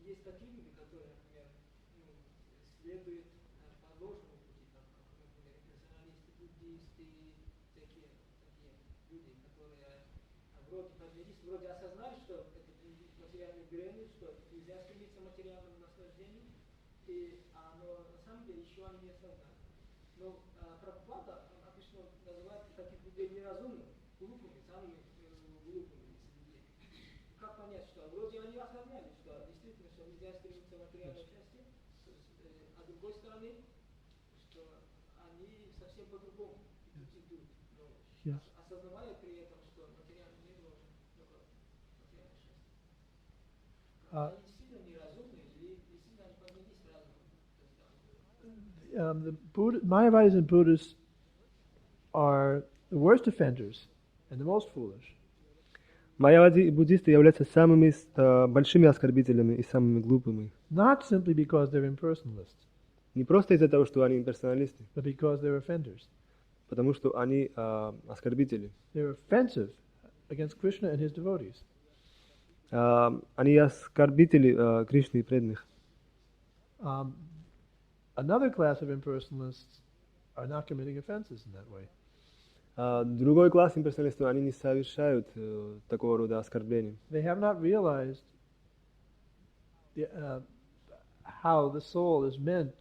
Speaker 3: Есть такие люди, которые, например, следуют по ложному пути, там, как, например, персоналисты, буддисты, всякие такие люди, которые вроде подвелись, вроде осознали, что это материальный бренный, что нельзя стремиться к материальному наслаждению, но на самом деле еще они не осознали. Но Прабхупада обычно называет таких людей неразумными, глупыми, самыми глупыми людей. Как понять, что вроде они осознали, что действительно, что нельзя стремиться к материальной части, а с другой стороны, что они совсем по-другому идут, но
Speaker 1: Yes.
Speaker 3: осознавая при этом, что материальный мир должен только материальное счастье.
Speaker 1: Uh,
Speaker 3: Они действительно неразумные или действительно они поднялись разумом? То есть там
Speaker 1: the Mayavadis and Buddhists are the worst offenders and the most foolish.
Speaker 2: Майявади и буддисты являются самыми большими оскорбителями и самыми глупыми.
Speaker 1: Not simply because they're impersonalists,
Speaker 2: Не просто из-за того, что они имперсоналисты,
Speaker 1: but because they're offenders.
Speaker 2: потому что они оскорбители.
Speaker 1: They're offensive against Krishna and his devotees.
Speaker 2: Они оскорбители Кришны и преданных.
Speaker 1: Another class of impersonalists are not committing offenses in that way.
Speaker 2: Другой класс имперсоналистов, они не совершают такого рода оскорблений.
Speaker 1: They have not realized how the soul is meant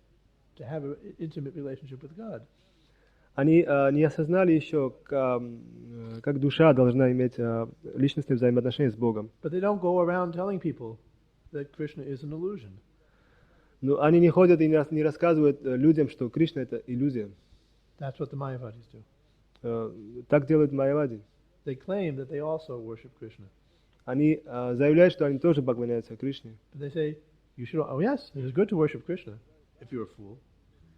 Speaker 1: to have an intimate relationship with God.
Speaker 2: Они не осознали еще, как душа должна иметь личностные взаимоотношения с Богом.
Speaker 1: But they don't go around telling people that Krishna is an illusion.
Speaker 2: Но они не ходят и не рассказывают людям, что Кришна — это иллюзия.
Speaker 1: That's what the Mayavadis do.
Speaker 2: Так делают майявади.
Speaker 1: They claim that they also worship Krishna.
Speaker 2: Они заявляют, что они тоже поклоняются Кришне.
Speaker 1: But they say, you should, oh yes, it is good to worship Krishna if you're a fool.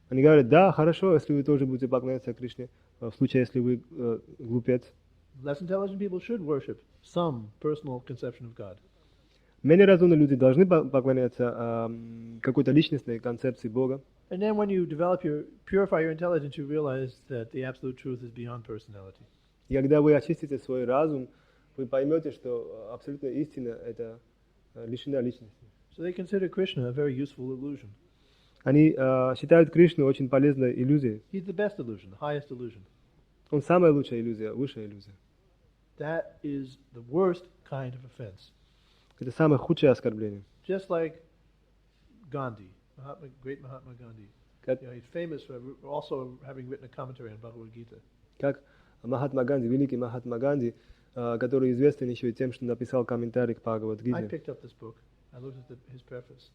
Speaker 2: Они говорят, да, хорошо, если вы тоже будете поклоняться Кришне, в случае, если вы глупец.
Speaker 1: Less intelligent people should worship some personal conception of God.
Speaker 2: Менее разумные люди должны поклоняться какой-то личностной концепции Бога.
Speaker 1: And then when you purify your intelligence, you realize that the absolute truth is beyond personality.
Speaker 2: И когда вы очистите свой разум, вы поймете, что абсолютная истина — это лишена личности.
Speaker 1: So they consider Krishna a very useful illusion.
Speaker 2: Они считают Кришну очень полезной иллюзией.
Speaker 1: He's the best illusion, the highest illusion.
Speaker 2: Он самая лучшая иллюзия, высшая иллюзия.
Speaker 1: That is the worst kind of offense.
Speaker 2: Это самое худшее оскорбление.
Speaker 1: Just like Gandhi, great Mahatma Gandhi.
Speaker 2: Как,
Speaker 1: He's famous for also having written a commentary on Bhagavad Gita.
Speaker 2: как Махатма Ганди, великий Махатма Ганди, который известен еще и тем, что написал комментарий к
Speaker 1: I
Speaker 2: Бхагавад-гите.
Speaker 1: picked up this book. I looked at his preface.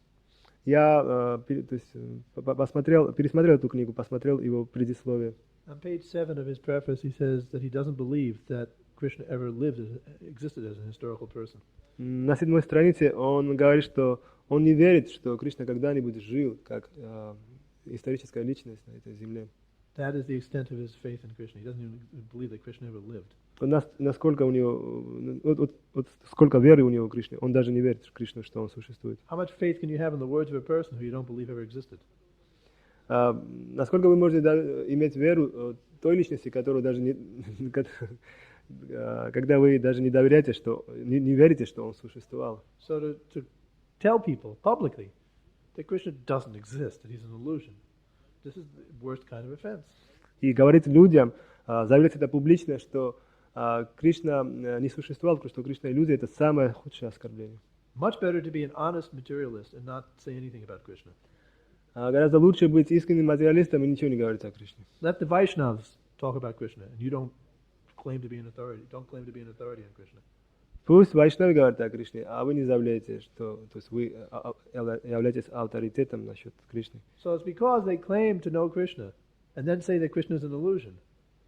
Speaker 2: Я пересмотрел эту книгу, посмотрел его предисловие.
Speaker 1: On page 7 of his preface, he says that he doesn't believe that Krishna ever existed as a historical person.
Speaker 2: На 7-й странице он говорит, что он не верит, что Кришна когда-нибудь жил как историческая личность на этой земле.
Speaker 1: That is the extent of his faith in Krishna. He doesn't even believe that Krishna ever lived.
Speaker 2: Насколько у него, сколько веры у него в Кришне, он даже не верит в Кришну, что он существует.
Speaker 1: How much faith can you have in the words of a person who you don't believe ever existed?
Speaker 2: Насколько вы можете иметь веру той личности, которую даже не, когда вы даже не доверяете, что не верите, что он существовал.
Speaker 1: So to tell people publicly that Krishna doesn't exist, that he's an illusion, this is the worst kind of offense.
Speaker 2: И говорить людям, заявлять это публично, что Кришна не существовал, что Кришна иллюзия, это самое худшее оскорбление.
Speaker 1: Much better to be an honest materialist and not say anything about Krishna.
Speaker 2: Гораздо лучше быть искренним материалистом и ничего не говорить о Кришне.
Speaker 1: Let the Vaishnavas talk about Krishna, and you don't claim to be an authority. Don't claim to be an authority on Krishna.
Speaker 2: Пусть вайшнавы говорят о Кришне, а вы не заявляете, что то есть вы являетесь авторитетом насчет Кришны.
Speaker 1: So it's because they claim to know Krishna and then say that Krishna is an illusion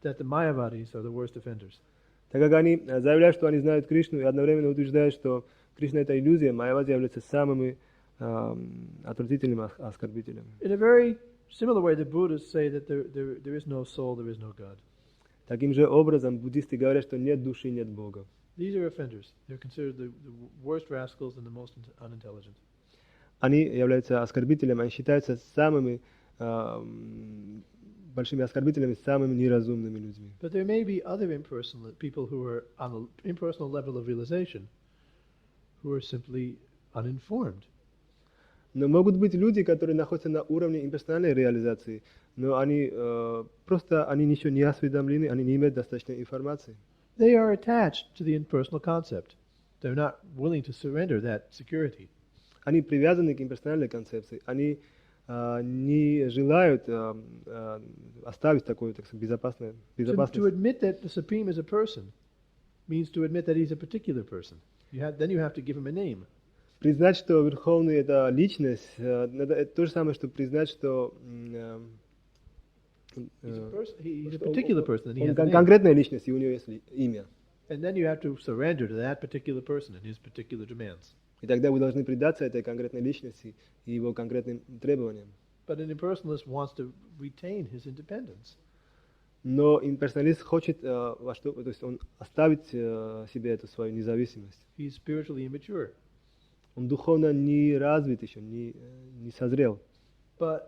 Speaker 1: that the Mayavadis are the worst offenders.
Speaker 2: Так как они заявляют, что они знают Кришну, и одновременно утверждают, что Кришна — это иллюзия, майявади являются самыми отвратительными оскорбителями.
Speaker 1: In a very similar way, the Buddhists say that there is no soul, there is no God.
Speaker 2: Таким же образом буддисты говорят, что нет души, нет Бога.
Speaker 1: These are offenders. They're considered the worst rascals and the most unintelligent.
Speaker 2: Они являются оскорбителями, они считаются самыми большими оскорбителями, самыми неразумными людьми.
Speaker 1: But there may be other impersonal people who are on an impersonal level of realization who are simply uninformed.
Speaker 2: Но могут быть люди, которые находятся на уровне имперсональной реализации, но они просто еще не осведомлены, они не имеют достаточной информации.
Speaker 1: They are attached to the impersonal concept. They're not willing to surrender that security.
Speaker 2: Они привязаны к имперсональной концепции, они не желают оставить такую, так сказать, безопасность.
Speaker 1: To admit that the Supreme is a person means to admit that he's a particular person. Then you have to give him a name.
Speaker 2: Признать, что Верховный — это личность, это то же самое, что признать, что
Speaker 1: He's a particular person, and he
Speaker 2: Он
Speaker 1: has a name.
Speaker 2: конкретная личность, и у него есть имя.
Speaker 1: And then you have to surrender to that particular person and his particular demands.
Speaker 2: И тогда вы должны предаться этой конкретной личности и его конкретным требованиям.
Speaker 1: But an impersonalist wants to retain his independence.
Speaker 2: Но имперсоналист хочет во что, то есть он оставить себе эту свою независимость.
Speaker 1: He's spiritually immature.
Speaker 2: Он духовно не развит еще, не созрел.
Speaker 1: But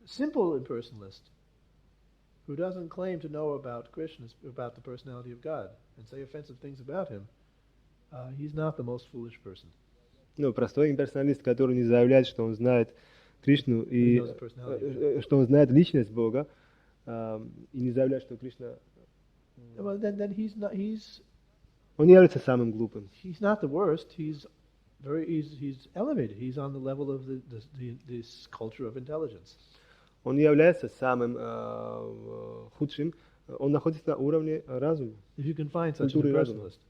Speaker 1: simple impersonalist who doesn't claim to know about Krishna, about the personality of God, and say offensive things about him, he's not the most foolish person.
Speaker 2: Ну, простой имперсоналист, который не заявляет, что он знает Кришну и что он знает личность Бога, и не заявляет, что Кришна.
Speaker 1: Well, then he's not.
Speaker 2: Он не является самым глупым.
Speaker 1: He's not the worst. He's elevated. He's on the level of this culture of intelligence.
Speaker 2: Он не является самым худшим. Он находится на уровне разума.
Speaker 1: If you can find such an impersonalist.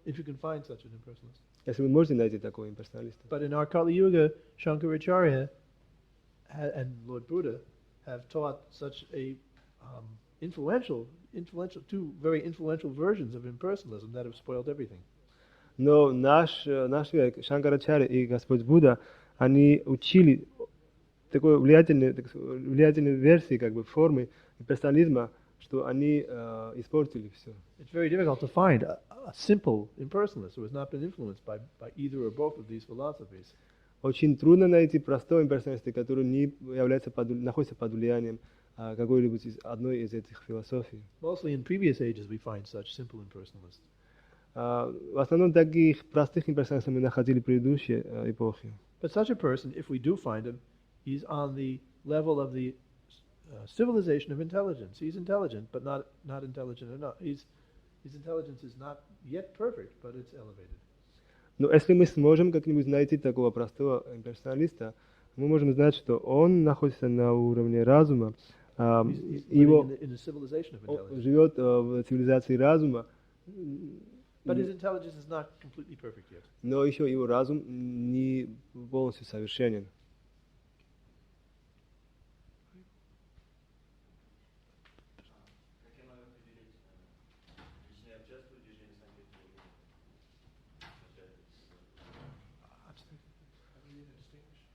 Speaker 1: If you can find such an impersonalist.
Speaker 2: Если вы можете найти такого имперсоналиста.
Speaker 1: But in our Kali Yuga, Shankaracharya and Lord Buddha have taught such a two very influential versions of impersonalism that have spoiled everything.
Speaker 2: Но наш век, Шанкарачарья и Господь Будда, они учили такой влиятельной версии, как бы формы имперсонализма, что они испортили все.
Speaker 1: It's very difficult to find a simple impersonalist who has not been influenced by either or both of these philosophies.
Speaker 2: Очень трудно найти простого имперсоналиста, который не является находится под влиянием какой-либо из одной из этих философий.
Speaker 1: Mostly in previous ages we find such simple impersonalists.
Speaker 2: В основном таких простых имперсоналистов мы находили в предыдущие эпохи.
Speaker 1: But such a person, if we do find him, he's on the level of the civilization of intelligence. He's intelligent, but not intelligent enough. His intelligence is not yet perfect, but it's elevated.
Speaker 2: Но если мы сможем как-нибудь найти такого простого имперсоналиста, мы можем знать, что он находится на уровне разума, его живет в цивилизации разума,
Speaker 1: but his intelligence is not completely perfect yet.
Speaker 2: Но еще его разум не полностью совершенен.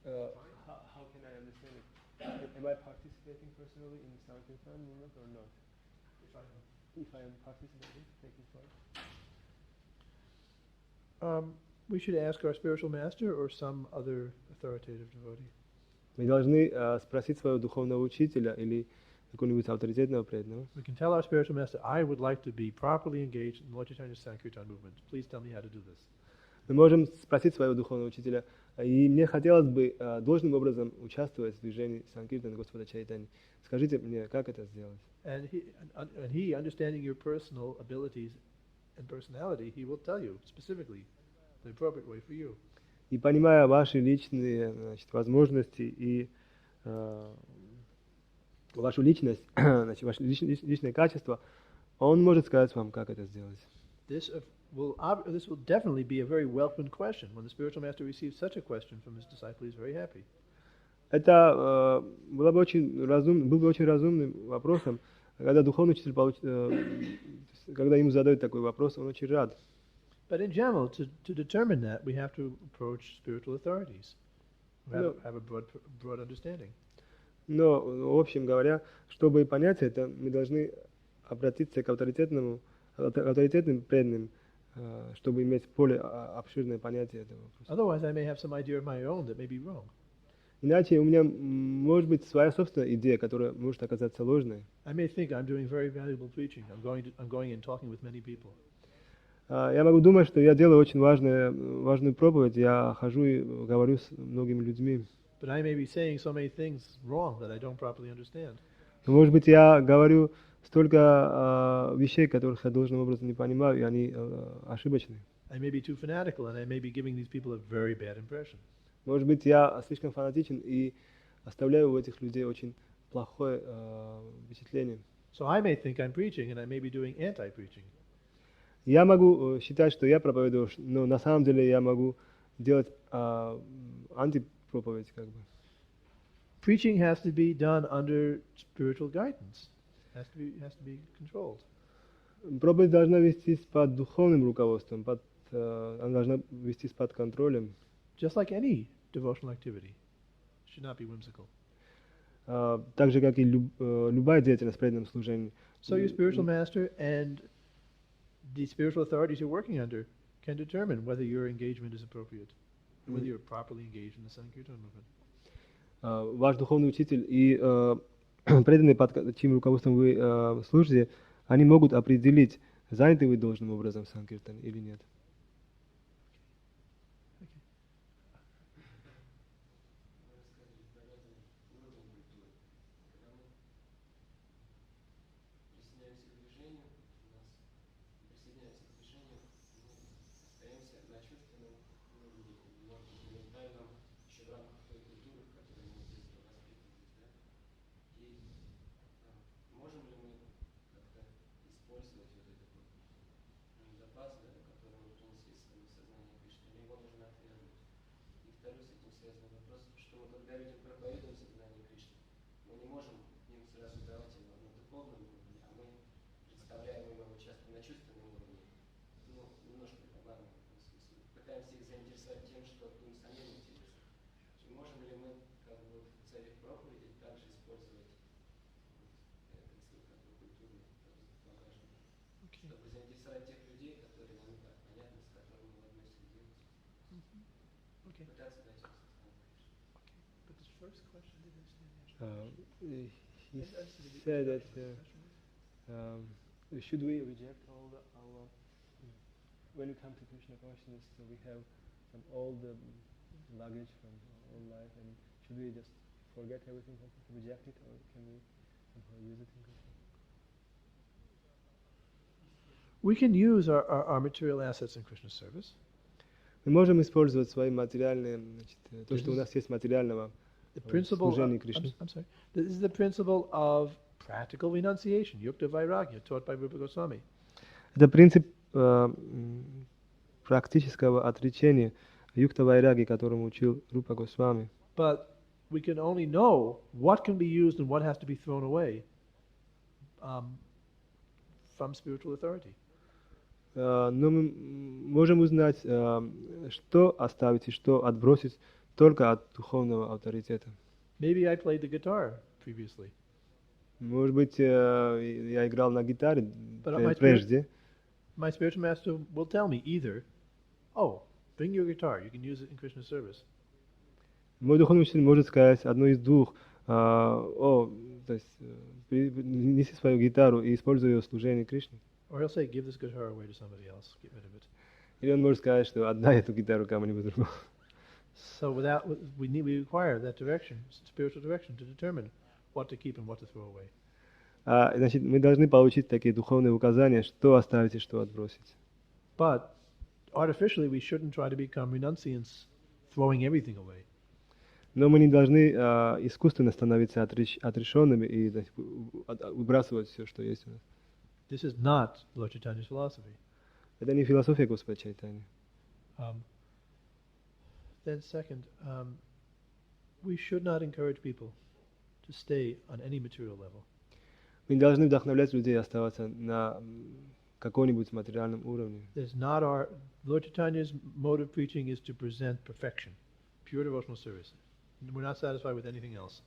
Speaker 2: How can I understand it? Am I participating personally in Sankirtan movement or not? If I am participating, taking part.
Speaker 1: We should ask our spiritual master or some other authoritative devotee.
Speaker 2: Мы должны спросить своего духовного учителя или какого-нибудь авторитетного преданного.
Speaker 1: We can tell our spiritual master, I would like to be properly engaged in Lord Chaitanya's Sankirtan movement. Please tell me how to do this.
Speaker 2: Мы можем спросить своего духовного учителя, и мне хотелось бы должным образом участвовать в движении Санкиртана Господа Чайтаньи. Скажите мне, как это сделать?
Speaker 1: And he, understanding your personal abilities and personality, he will tell you specifically the appropriate way for you.
Speaker 2: И понимая ваши личные, возможности и вашу личность, ваше личное качество, он может сказать вам, как это сделать.
Speaker 1: This will definitely be a very welcome question. When the spiritual master receives such a question from his disciple, he's very happy.
Speaker 2: Это был бы очень разумным вопросом, когда духовный учитель когда ему задают такой вопрос, он очень рад.
Speaker 1: But in general, to determine that, we have to approach spiritual authorities who have a broad understanding.
Speaker 2: Но, в общем говоря, чтобы понять это, мы должны обратиться к авторитетным преданным, чтобы иметь более обширное понятие этого вопроса.
Speaker 1: Otherwise, I may have some idea of my own that may be wrong.
Speaker 2: Иначе у меня может быть своя собственная идея, которая может оказаться ложной.
Speaker 1: I may think I'm doing very valuable preaching. I'm going and talking with many people.
Speaker 2: Я могу думать, что я делаю очень важную проповедь, я хожу и говорю с многими людьми.
Speaker 1: But I may be saying so many things wrong that I don't properly understand.
Speaker 2: Но, может быть, я говорю столько вещей, которых я должным образом не понимаю, и они ошибочны.
Speaker 1: I may be too fanatical, and I may be giving these people a very bad impression.
Speaker 2: Может быть, я слишком фанатичен и оставляю у этих людей очень плохое впечатление.
Speaker 1: So I may think I'm preaching, and I may be doing anti-preaching.
Speaker 2: Я могу считать, что я проповедую, но на самом деле я могу делать антипроповедь, как бы.
Speaker 1: preaching has to be done under spiritual guidance. Has to be controlled.
Speaker 2: Проповедь должна вестись под духовным руководством, она должна вестись под контролем.
Speaker 1: Just like any devotional activity. It should not be whimsical.
Speaker 2: Так же, как и любая деятельность в преданном служении.
Speaker 1: So your spiritual master and the spiritual authorities you're working under can determine whether your engagement is appropriate, whether you're properly engaged in the Sankirtana movement.
Speaker 2: Ваш духовный учитель и преданные, под чьим руководством вы служите, они могут определить, заняты вы должным образом в Санкиртане или нет. He said that should we reject all our when we come to Krishna consciousness, so we have some old luggage from old life, and should we just forget everything, reject it, or can we somehow use it in Krishna?
Speaker 1: We can use our material assets in Krishna's service.
Speaker 2: Мы можем использовать свои материальные, то, что у нас есть материального в служении Кришне.
Speaker 1: I'm sorry. This is the principle of practical renunciation, yukta vairagya, taught by Rupa Goswami.
Speaker 2: Это принцип практического отречения, юкта вайраги, которому учил Рупа Госвами.
Speaker 1: But we can only know what can be used and what has to be thrown away from spiritual authority.
Speaker 2: Но мы можем узнать, что оставить и что отбросить только от духовного авторитета.
Speaker 1: Maybe I played the guitar previously.
Speaker 2: Может быть, я играл на гитаре прежде.
Speaker 1: My spiritual master will tell me either, oh, bring your guitar, you can use it in Krishna's service.
Speaker 2: Мой духовный учитель может сказать одно из двух, то есть неси свою гитару и используй ее в служении Кришне.
Speaker 1: Or he'll say, give this guitar away to somebody else, get rid of it.
Speaker 2: Или он может сказать, что отдай эту гитару кому-нибудь другому.
Speaker 1: So we require that direction, spiritual direction, to determine what to keep and what to throw away.
Speaker 2: Значит, мы должны получить такие духовные указания, что оставить и что отбросить.
Speaker 1: But artificially, we shouldn't try to become renunciants, throwing everything away.
Speaker 2: Но мы не должны искусственно становиться отрешенными и выбрасывать все, что есть у нас.
Speaker 1: This is not Lord Chaitanya's philosophy.
Speaker 2: Это не философия Господа Чайтаньи.
Speaker 1: Then second, we should not encourage people to stay on any material level.
Speaker 2: Мы не должны вдохновлять людей оставаться на каком-нибудь материальном уровне.
Speaker 1: Lord Chaitanya's mode of preaching is to present perfection, pure devotional service. We're not satisfied with anything else.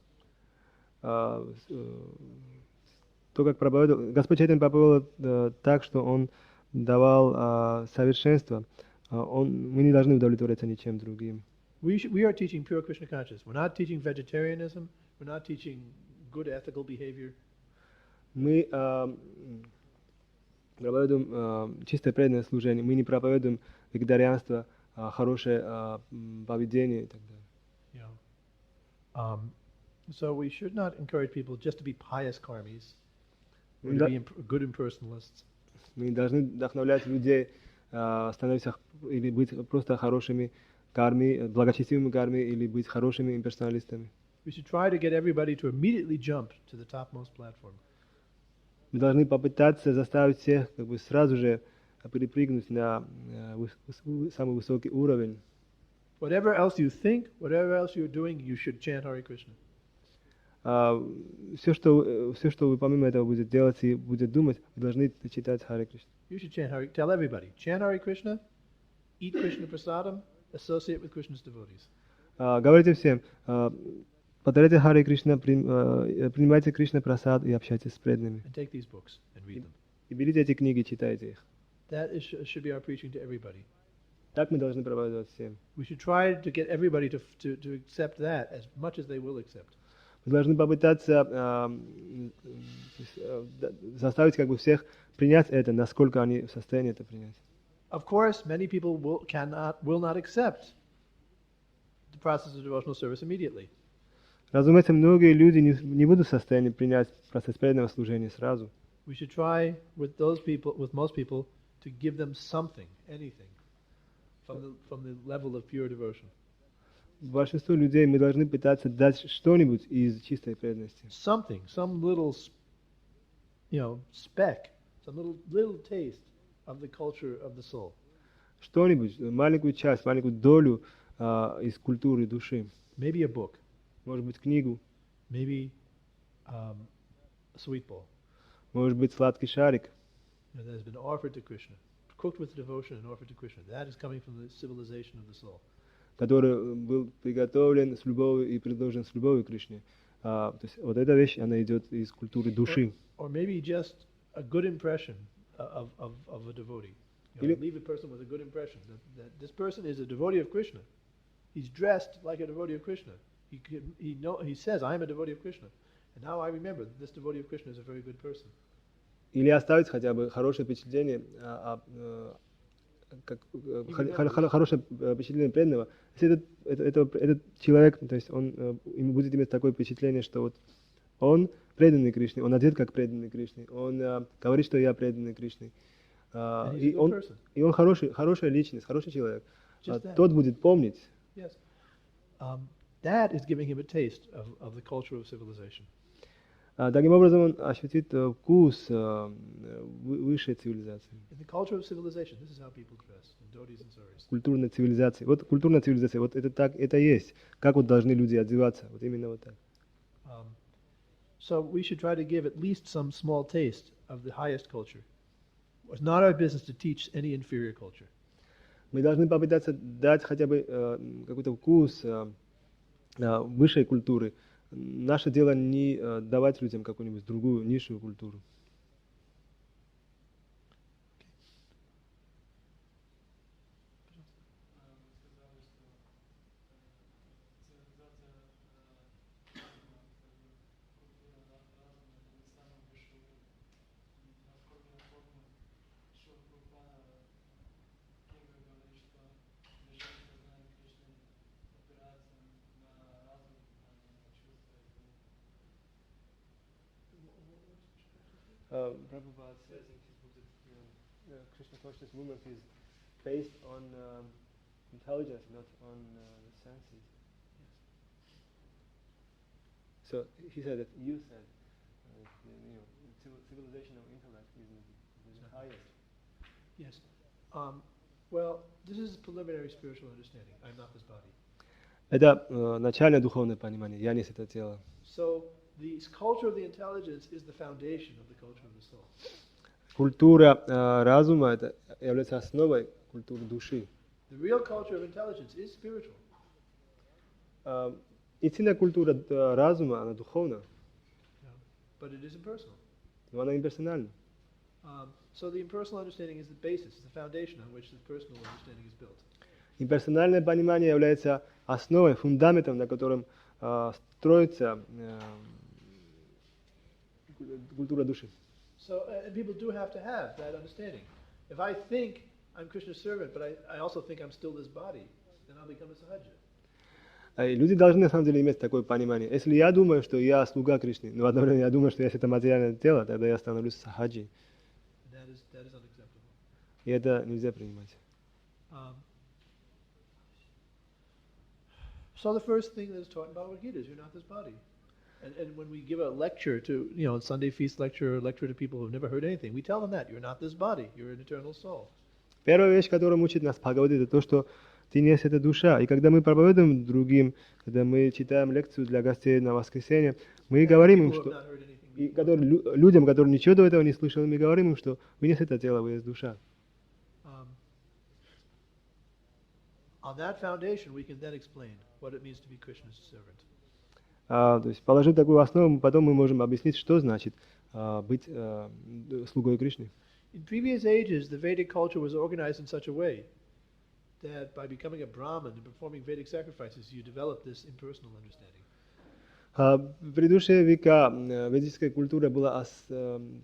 Speaker 2: То, как проповедовал, Господь Чайтанья проповедовал так, что Он давал совершенство. Мы не должны удовлетворяться ничем другим.
Speaker 1: We are teaching pure Krishna consciousness. We're not teaching vegetarianism. We're not teaching good ethical behavior.
Speaker 2: Мы проповедуем чистое преданное служение. Мы не проповедуем вегетарианство, хорошее поведение и так далее.
Speaker 1: So we should not encourage people just to be pious karmis, or to be good impersonalists.
Speaker 2: Мы не должны вдохновлять людей становиться или быть просто хорошими карми, благочестивыми карми, или быть хорошими имперсоналистами.
Speaker 1: We should try to get everybody to immediately jump to the topmost platform.
Speaker 2: Мы должны попытаться заставить всех сразу же перепрыгнуть на самый высокий уровень.
Speaker 1: Whatever else you think, whatever else you're doing, you should chant Hare Krishna.
Speaker 2: все, что вы помимо этого будете делать и будете думать, вы должны читать Харе Кришна.
Speaker 1: You should chant Hare. Tell everybody. Chant Hare Krishna, eat Krishna prasadam, associate with Krishna's devotees.
Speaker 2: Говорите всем, повторяйте Харе Кришна, принимайте Кришна прасад и общайтесь с преданными.
Speaker 1: And take these books and read them.
Speaker 2: И берите эти книги, читайте их.
Speaker 1: That should be our preaching to everybody.
Speaker 2: Так мы должны проповедовать всем.
Speaker 1: We should try to get everybody to accept that as much as they will accept.
Speaker 2: Мы должны попытаться заставить как бы всех принять это, насколько они в состоянии это принять.
Speaker 1: Of course, many people will not accept the process of devotional service immediately.
Speaker 2: Разумеется, многие люди не будут в состоянии принять процесс преданного служения сразу.
Speaker 1: We should try with most people, to give them something, anything, from the level of pure devotion.
Speaker 2: Большинству людей мы должны пытаться дать что-нибудь из чистой преданности.
Speaker 1: Something, some little, speck, some little taste of the culture of the soul.
Speaker 2: Что-нибудь, маленькую часть, маленькую долю из культуры души.
Speaker 1: Maybe a book.
Speaker 2: Может быть, книгу.
Speaker 1: Maybe a sweet bowl.
Speaker 2: Может быть, сладкий шарик.
Speaker 1: That has been offered to Krishna, cooked with devotion and offered to Krishna. That is coming from the civilization of the soul.
Speaker 2: Который был приготовлен с любовью и предложен с любовью к Кришне. То есть вот эта вещь, она идет из культуры души.
Speaker 1: Or maybe just a good impression of a devotee. Leave a person with a good impression that this person is a devotee of Krishna. He's dressed like a devotee of Krishna. He says, I am a devotee of Krishna. And now I remember that this devotee of Krishna is a very good person.
Speaker 2: Или оставить хотя бы хорошее впечатление, хорошее впечатление преданного. Если этот человек, то есть он будет иметь такое впечатление, что вот он преданный Кришне, он одет как преданный Кришне, он говорит, что я преданный Кришне. И он хорошая личность, хороший человек. Тот будет помнить.
Speaker 1: Yes. That is giving him a taste of the culture of civilization.
Speaker 2: Таким образом он ощутит вкус высшей цивилизации.
Speaker 1: In the culture of civilization, this is how people dress, in dhotis and saris.
Speaker 2: Культурная цивилизация. Вот культурная цивилизация, вот это так, это есть. Как вот должны люди одеваться, вот именно вот так.
Speaker 1: So we should try to give at least some small taste of the highest culture. It's not our business to teach any inferior culture.
Speaker 2: Мы должны попытаться дать хотя бы какой-то вкус высшей культуры. Наше дело не давать людям какую-нибудь другую низшую культуру. Prabhupada says in his book that Krishna conscious movement is based on intelligence, not on the senses. So he said that you said civilization of intellect is the highest.
Speaker 1: Yes. Well, this is preliminary spiritual understanding. I'm not this body.
Speaker 2: Это начальное духовное понимание. Я не это тело.
Speaker 1: So the culture of the intelligence is the foundation of the culture of the soul.
Speaker 2: Культура разума это является основой культуры души.
Speaker 1: The real culture of intelligence is spiritual.
Speaker 2: Истинная культура разума, она духовна.
Speaker 1: But it is impersonal.
Speaker 2: Но она имперсональна.
Speaker 1: So the impersonal understanding is the basis, is the foundation on which the personal understanding is built.
Speaker 2: Имперсональное понимание является основой, фундаментом, на котором строится культура души.
Speaker 1: So people do have to have that understanding. If I think I'm Krishna's servant, but I also think I'm still this body, then I'll become a sahaja.
Speaker 2: Люди должны на самом деле иметь такое понимание. Если я думаю, что я слуга Кришны, но одновременно я думаю, что я это материальное тело, тогда я становлюсь сахаджи.
Speaker 1: That is unacceptable.
Speaker 2: И это нельзя принимать.
Speaker 1: So the first thing that is taught in Bhagavad Gita is you're not this body. And when we give a lecture to, Sunday feast lecture, or lecture to people who've never heard anything, we tell them that you're not this body, you're an eternal soul.
Speaker 2: Первая вещь, которая учит нас Бхагавад, это то, что ты не есть эта душа. И когда мы проповедуем другим, когда мы читаем лекцию для гостей на воскресенье, Мы говорим им,
Speaker 1: People who have
Speaker 2: что
Speaker 1: not heard anything
Speaker 2: и
Speaker 1: before.
Speaker 2: людям, которые ничего до этого не слышали, мы говорим им, что вы не это тело, вы есть душа.
Speaker 1: On that foundation, we can then explain what it means to be Krishna's servant.
Speaker 2: То есть, положив такую основу, потом мы можем объяснить, что значит быть слугой Кришны.
Speaker 1: In previous ages, the Vedic culture was organized in such a way that by becoming a Brahmin and performing Vedic sacrifices, you develop this impersonal understanding.
Speaker 2: В предыдущие века ведическая культура была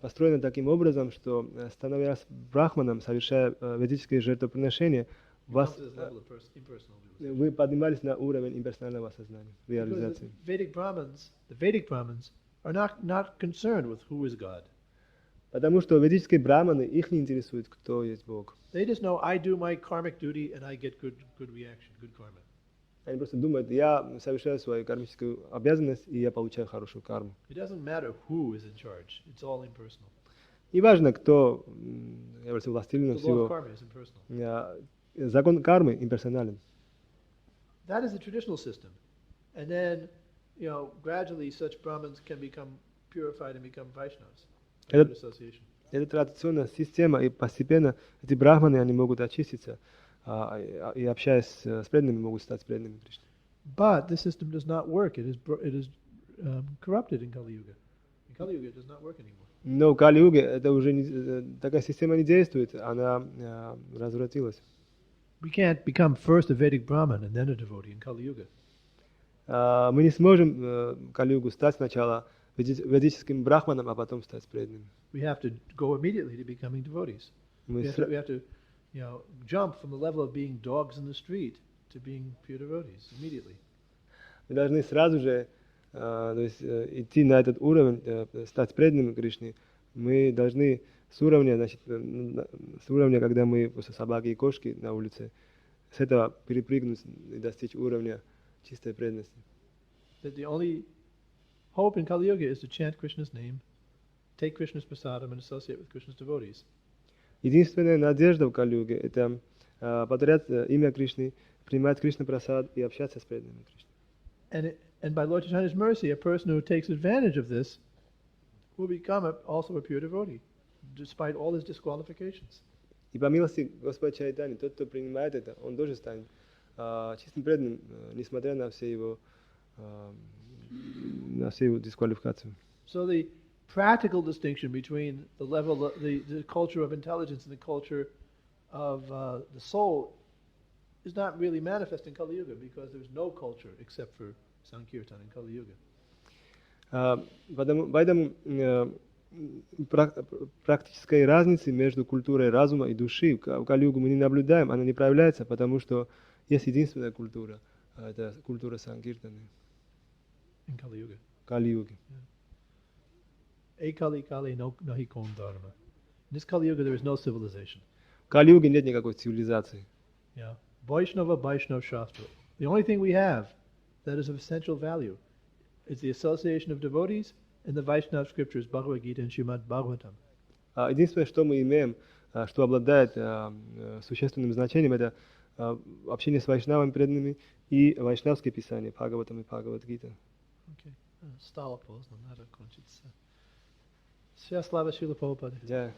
Speaker 2: построена таким образом, что, становясь брахманом, совершая ведические жертвоприношения,
Speaker 1: You come to this level of impersonal realization.
Speaker 2: вы поднимались на уровень имперсонального сознания,
Speaker 1: Because
Speaker 2: реализации.
Speaker 1: the Vedic Brahmins are not concerned with who is God.
Speaker 2: Потому что ведические браманы, их не интересует, кто есть Бог.
Speaker 1: They just know I do my karmic duty and I get good reaction, good karma.
Speaker 2: Они просто думают, я совершаю свою кармическую обязанность, и я получаю хорошую карму.
Speaker 1: It doesn't matter who is in charge. It's all impersonal.
Speaker 2: Не важно, кто является властелином
Speaker 1: The law of
Speaker 2: всего.
Speaker 1: karma is impersonal.
Speaker 2: Закон кармы имперсонален.
Speaker 1: That is the traditional system. And then, gradually such Brahmins can become purified and become Vaishnavas.
Speaker 2: Это-
Speaker 1: Association.
Speaker 2: Это традиционная система, и постепенно эти брахманы, они могут очиститься, и общаясь с преданными, могут стать преданными Кришны.
Speaker 1: But the system does not work. It is corrupted in Kali Yuga. In Kali Yuga, it does not work anymore.
Speaker 2: Но в Кали-юге это уже такая система не действует, она развратилась.
Speaker 1: We can't become first a Vedic Brahmin and then a devotee in Kali Yuga.
Speaker 2: Мы не сможем в Кали-югу стать сначала ведическим брахманом, а потом стать преданным.
Speaker 1: We have to go immediately to becoming devotees.
Speaker 2: Мы
Speaker 1: We have to jump from the level of being dogs in the street to being pure devotees immediately.
Speaker 2: должны сразу же то есть, идти на этот уровень, стать преданным Кришне. Мы должны с уровня, когда мы просто собаки и кошки на улице, с этого перепрыгнуть и достичь уровня чистой преданности.
Speaker 1: That the only hope in Kali Yuga is to chant Krishna's name, take Krishna's prasadam and associate with Krishna's devotees.
Speaker 2: Единственная надежда в Кали-юге — это повторять имя Кришны, принимать Кришна прасад и общаться с преданными Кришны.
Speaker 1: And by Lord Chaitanya's mercy, a person who takes advantage of this will become also a pure devotee, despite all his disqualifications.
Speaker 2: И по милости Господа Чайтани, тот, кто принимает это, он тоже станет чистым преданным, несмотря на все его дисквалификации.
Speaker 1: So the practical distinction between the level, the culture of intelligence and the culture of the soul is not really manifest in Kali Yuga because there's no culture except for Sankirtan in Kali Yuga.
Speaker 2: Поэтому практической разницы между культурой разума и души в Кали-югу мы не наблюдаем, она не проявляется, потому что есть единственная культура, это культура Санкиртаны.
Speaker 1: In Kali Yuga.
Speaker 2: Кали-юги.
Speaker 1: Ekali Kali no nahi kon dharma. In this Kali Yuga there is no civilization.
Speaker 2: В Кали-юге нет никакой цивилизации.
Speaker 1: Yeah. Vaishnava Shastra. The only thing we have that is of essential value is the association of devotees and the Vaishnava scriptures, Bhagavad Gita and Shrimad-Bhagavatam.
Speaker 2: Единственное, что мы имеем, что обладает существенным значением, это общение с вайшнавами преданными и вайшнавские писания, Бхагаватам и Бхагавад-гита.
Speaker 1: Okay. Stala pozdno, надо кончиться. Вся слава Шрила Прабхупады.
Speaker 2: Джай.